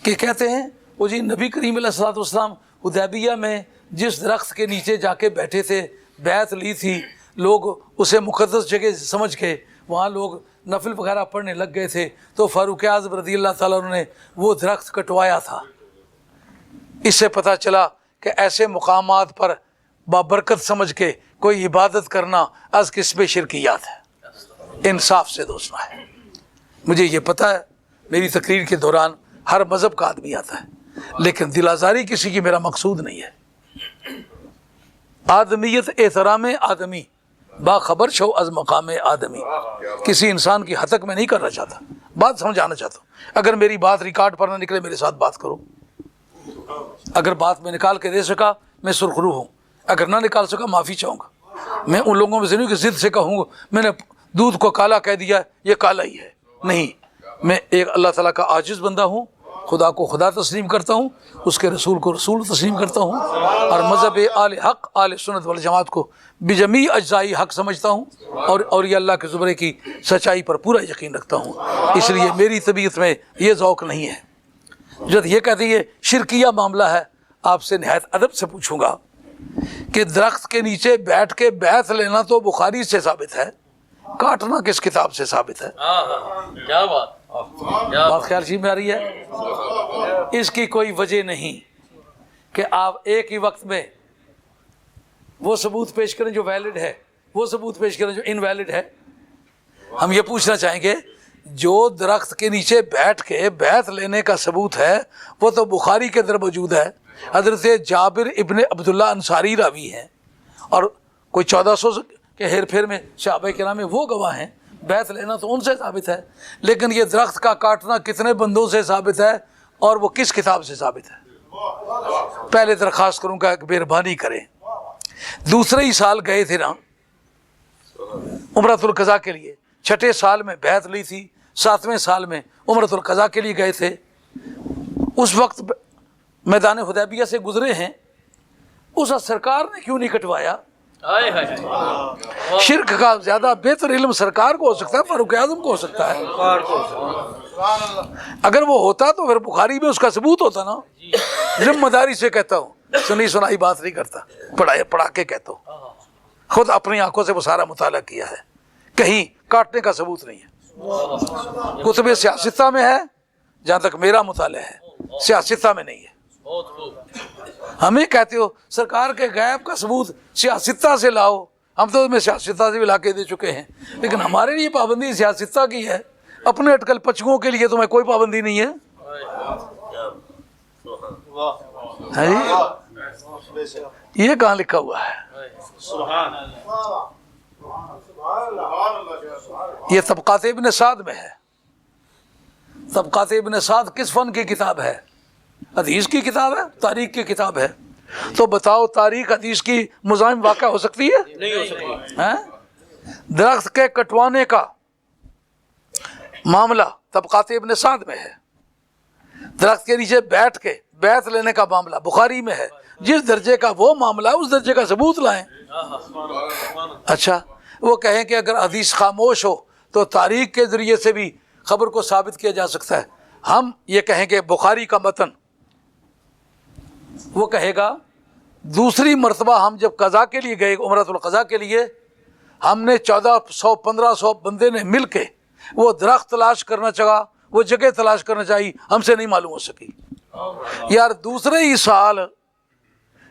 کہ کہتے ہیں وہ جی نبی کریم علیہ الصلوۃ والسلام حدیبیہ میں جس درخت کے نیچے جا کے بیٹھے تھے، بیعت لی تھی، لوگ اسے مقدس جگہ سمجھ کے وہاں لوگ نفل وغیرہ پڑھنے لگ گئے تھے، تو فاروق اعظم رضی اللہ تعالیٰ عنہ نے وہ درخت کٹوایا تھا. اس سے پتہ چلا کہ ایسے مقامات پر بابرکت سمجھ کے کوئی عبادت کرنا از قسم شرکیات ہے، انصاف سے دوسنا ہے. مجھے یہ پتہ ہے میری تقریر کے دوران ہر مذہب کا آدمی آتا ہے، لیکن دل آزاری کسی کی میرا مقصود نہیں ہے. آدمیت احترام آدمی، باخبر شو از مقام آدمی. کسی انسان کی حتک میں نہیں کرنا چاہتا، بات سمجھانا چاہتا ہوں. اگر میری بات ریکارڈ پر نہ نکلے میرے ساتھ بات کرو. اگر بات میں نکال کے دے سکا میں سرخرو ہوں، اگر نہ نکال سکا معافی چاہوں گا. میں ان لوگوں میں سے نہیں کہ ضد سے کہوں گا میں نے دودھ کو کالا کہہ دیا یہ کالا ہی ہے، نہیں. میں ایک اللہ تعالیٰ کا عاجز بندہ ہوں، خدا کو خدا تسلیم کرتا ہوں، اس کے رسول کو رسول تسلیم کرتا ہوں، اور مذہب آل حق آل سنت والجماعت کو بجمیع اجزائی حق سمجھتا ہوں، اور یہ اللہ کے زمرے کی سچائی پر پورا یقین رکھتا ہوں۔ اس لیے میری طبیعت میں یہ ذوق نہیں ہے۔ جب یہ کہتی ہے شرکیہ معاملہ ہے، آپ سے نہایت ادب سے پوچھوں گا کہ درخت کے نیچے بیٹھ کے بیعت لینا تو بخاری سے ثابت ہے، کاٹنا کس کتاب سے ثابت ہے؟ کیا بات، بات خیال جی میں آ رہی ہے؟ اس کی کوئی وجہ نہیں کہ آپ ایک ہی وقت میں وہ ثبوت پیش کریں جو ویلڈ ہے، وہ ثبوت پیش کریں جو انویلڈ ہے۔ ہم یہ پوچھنا چاہیں گے جو درخت کے نیچے بیٹھ کے بیعت لینے کا ثبوت ہے وہ تو بخاری کے اندر موجود ہے، حضرت جابر ابن عبداللہ انصاری راوی ہیں، اور کوئی 1400 کے ہیر پھیر میں صحابہ کرام میں وہ گواہ ہیں، بیعت لینا تو ان سے ثابت ہے، لیکن یہ درخت کا کاٹنا کتنے بندوں سے ثابت ہے اور وہ کس کتاب سے ثابت ہے؟ پہلے درخواست کروں گا کہ مہربانی کریں، دوسرے ہی سال گئے تھے نا عمرۃ القضاء کے لیے، 6 سال میں بیعت لی تھی، 7ویں سال میں عمرۃ القضاء کے لیے گئے تھے، اس وقت میدان حدیبیہ سے گزرے ہیں، اس سرکار نے کیوں نہیں کٹوایا؟ شرک کا زیادہ بہتر علم سرکار کو ہو سکتا ہے، فاروق اعظم کو ہو سکتا ہے، اگر وہ ہوتا تو پھر بخاری میں اس کا ثبوت ہوتا نا۔ ذمہ داری سے کہتا ہوں، سنی سنائی بات نہیں کرتا، پڑھا کے کہتا ہوں، خود اپنی آنکھوں سے وہ سارا مطالعہ کیا ہے، کہیں کاٹنے کا ثبوت نہیں ہے۔ کتب سیاستہ میں ہے جہاں تک میرا مطالعہ ہے، سیاستہ میں نہیں ہے۔ ہمیں کہتے ہو سرکار کے غیب کا ثبوت سیاستہ سے لاؤ، ہم تو میں سیاستہ سے بھی لا کے دے چکے ہیں، لیکن ہمارے لیے پابندی سیاستہ کی ہے، اپنے اٹکل پچکوں کے لیے تمہیں کوئی پابندی نہیں ہے۔ یہ کہاں لکھا ہوا ہے؟ یہ طبقات ابن سعد میں ہے۔ طبقات ابن سعد کس فن کی کتاب ہے؟ حدیث کی کتاب ہے، تاریخ کی کتاب ہے۔ تو بتاؤ تاریخ حدیث کی مزاحم واقع ہو سکتی ہے؟ نہیں ہو سکتی۔ درخت کے کٹوانے کا معاملہ طبقات ابن سعد میں ہے، درخت کے نیچے بیٹھ کے بیعت لینے کا معاملہ بخاری میں ہے۔ جس درجے کا وہ معاملہ ہے اس درجے کا ثبوت لائیں۔ اچھا وہ کہیں کہ اگر حدیث خاموش ہو تو تاریخ کے ذریعے سے بھی خبر کو ثابت کیا جا سکتا ہے۔ ہم یہ کہیں کہ بخاری کا متن، وہ کہے گا دوسری مرتبہ ہم جب قضاء کے لیے گئے عمرۃ القضاء کے لیے، ہم نے 1400-1500 بندے نے مل کے وہ درخت تلاش کرنا چاہا، وہ جگہ تلاش کرنا چاہیے، ہم سے نہیں معلوم ہو سکی۔ یار دوسرے ہی سال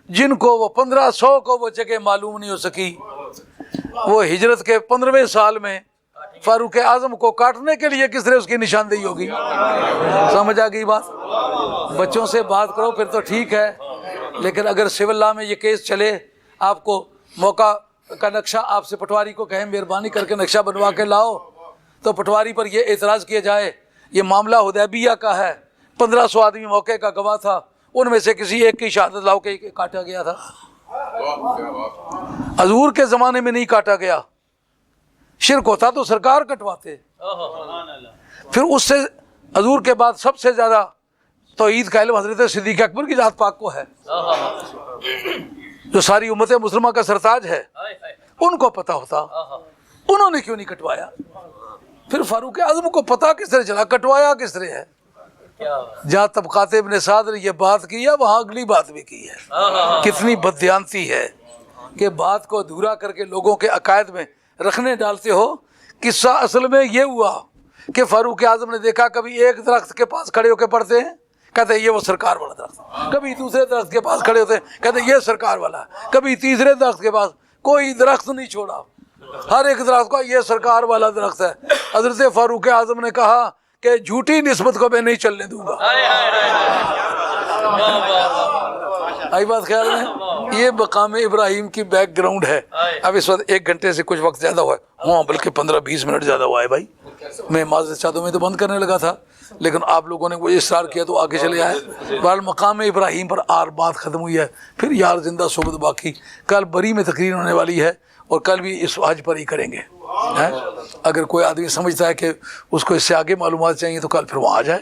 جن کو وہ 1500 کو وہ جگہ معلوم نہیں ہو سکی، وہ ہجرت کے 15ویں سال میں فاروق اعظم کو کاٹنے کے لیے کس طرح اس کی نشاندہی ہوگی؟ سمجھ آ گئی بات؟ بچوں سے بات کرو پھر تو ٹھیک ہے، لیکن اگر سول لا میں یہ کیس چلے، آپ کو موقع کا نقشہ آپ سے پٹواری کو کہیں مہربانی کر کے نقشہ بنوا کے لاؤ، تو پٹواری پر یہ اعتراض کیا جائے یہ معاملہ حدیبیہ کا ہے، 1500 آدمی موقع کا گواہ تھا، ان میں سے کسی ایک کی شہادت لاؤ کہ کاٹا گیا تھا۔ حضور کے زمانے میں نہیں کاٹا گیا، شرک ہوتا تو سرکار کٹواتے۔ پھر اس سے حضور کے بعد سب سے زیادہ توحید کا علم حضرت صدیق اکبر کی ذات پاک کو ہے، جو ساری امت مسلمہ کا سرتاج ہے، ان کو پتہ ہوتا، انہوں نے کیوں نہیں کٹوایا؟ پھر فاروق اعظم کو پتہ کس طرح چلا کٹوایا کس طرح ہے؟ جہاں طبقات ابن سعد نے یہ بات کی ہے وہاں اگلی بات بھی کی ہے۔ کتنی بددیانتی ہے کہ بات کو ادھورا کر کے لوگوں کے عقائد میں رکھنے ڈالتے ہو۔ قصہ اصل میں یہ ہوا کہ فاروق اعظم نے دیکھا کبھی ایک درخت کے پاس کھڑے ہو کے پڑھتے ہیں، کہتے ہیں یہ وہ سرکار والا درخت، کبھی دوسرے درخت کے پاس کھڑے ہوتے ہیں کہتے ہیں یہ سرکار والا، کبھی تیسرے درخت کے پاس، کوئی درخت نہیں چھوڑا، ہر ایک درخت کو یہ سرکار والا درخت ہے۔ حضرت فاروق اعظم نے کہا کہ جھوٹی نسبت کو میں نہیں چلنے دوں گا۔ آئی بات خیال میں؟ یہ مقام ابراہیم کی بیک گراؤنڈ ہے۔ اب اس وقت 1 گھنٹے سے کچھ وقت زیادہ ہوا ہے، ہاں بلکہ 15-20 منٹ زیادہ ہوا ہے بھائی، میں معذرت چاہتا ہوں، میں تو بند کرنے لگا تھا لیکن آپ لوگوں نے وہ اصرار کیا تو آگے چلے آئے۔ بہرحال مقام ابراہیم پر بات ختم ہوئی ہے، پھر یار زندہ صحبت باقی، کل بری میں تقریر ہونے والی ہے اور کل بھی اس حج پر ہی کریں گے۔ ہیں؟ اگر کوئی آدمی سمجھتا ہے کہ اس کو اس سے آگے معلومات چاہیے تو کل پھر وہاں آ جائے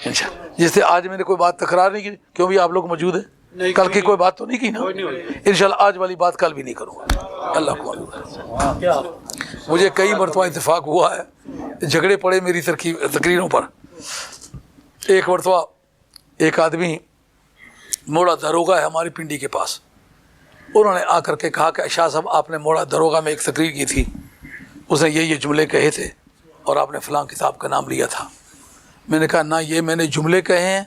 انشاءاللہ. جس سے آج میں نے کوئی بات تکرار نہیں کی، کیوں بھی آپ لوگ موجود ہیں، کل کی کوئی بات تو نہیں کی نا. انشاءاللہ آج والی بات کل بھی نہیں کروں گا، اللہ کو معلوم ہے. مجھے کئی مرتبہ اتفاق ہوا ہے، جھگڑے پڑے میری تقریروں پر. ایک مرتبہ ایک آدمی موڑا داروغہ ہے ہماری پنڈی کے پاس، انہوں نے آ کر کے کہا کہ شاہ صاحب آپ نے موڑا داروغہ میں ایک تقریر کی تھی، اس نے یہ جملے کہے تھے اور آپ نے فلاں کتاب کا نام لیا تھا. میں نے کہا نہ یہ میں نے جملے کہے ہیں،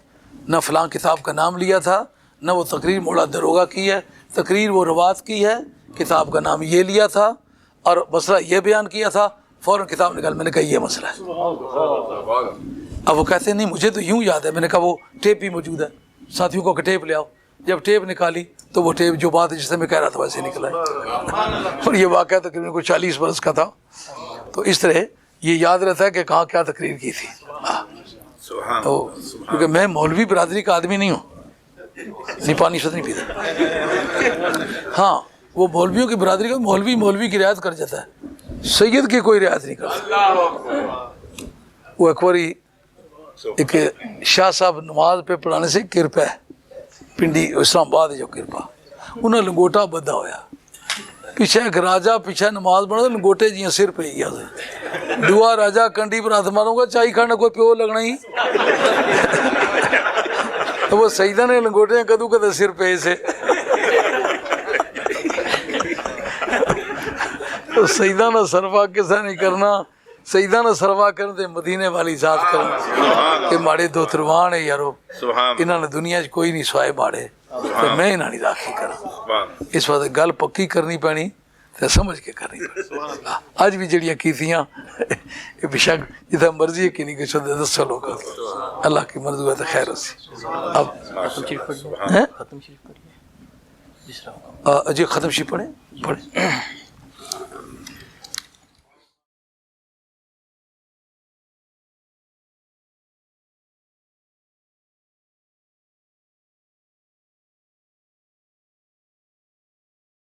نہ فلاں کتاب کا نام لیا تھا، نہ وہ تقریر موڑا داروغہ کی ہے. تقریر وہ روایت کی ہے، کتاب کا نام یہ لیا تھا اور مسئلہ یہ بیان کیا تھا. فوراً کتاب نکال، میں نے کہا یہ مسئلہ ہے. اب وہ کہتے ہیں نہیں مجھے تو یوں یاد ہے. میں نے کہا وہ ٹیپ بھی موجود ہے، ساتھیوں کو کہ ٹیپ لے آؤ. جب ٹیپ نکالی تو وہ ٹیپ جو بات جس سے میں کہہ رہا تھا ویسے نکلا ہے. اور یہ واقعہ تقریباً کوئی 40 برس کا تھا. تو اس طرح یہ یاد رہتا ہے کہ کہاں کیا تقریر کی تھی. تو کیونکہ میں مولوی برادری کا آدمی نہیں ہوں، نہیں پانی شد نہیں پیتا. ہاں وہ مولویوں کی برادری کا مولوی کی رعایت کر جاتا ہے، سید کی کوئی رعایت نہیں کرتا. وہ اکبری ایک شاہ صاحب نماز پہ پڑھانے سے کرپا ہے، پنڈی اسلام آباد جو کرپا، انہیں لنگوٹا بدھا ہویا. پیچھے ایک راجا پیچھے نماز پڑھا لنگوٹے جی سر پہ گیا دعا راجا کنڈی پر ہاتھ ماروں گا چائی کھانا کوئی پیو لگنا ہی. تو وہ سیدہ نے لنگوٹے کدو کدے سر پہ سے تو سیدہ نہ سروا کسا نہیں کرنا، سیدہ نہ سروا کر دے مدینے والی ذات کرنا کہ ماڑے دو تروان ہے یارو، انہوں نے دنیا چ کوئی نہیں سوائے ماڑے، تو میں انہوں نے داخل کرا. اس وقت گل پکی کرنی پینی تو سمجھ کے کرنی پینی. اج بھی جڑیاں کیتیاں بے شک جتنا مرضی ہے کہ نہیں کچھ دسو لوگ، اللہ کی مرضی ہے تو خیر ہو سی. اب جی ختم شریف پڑھیں.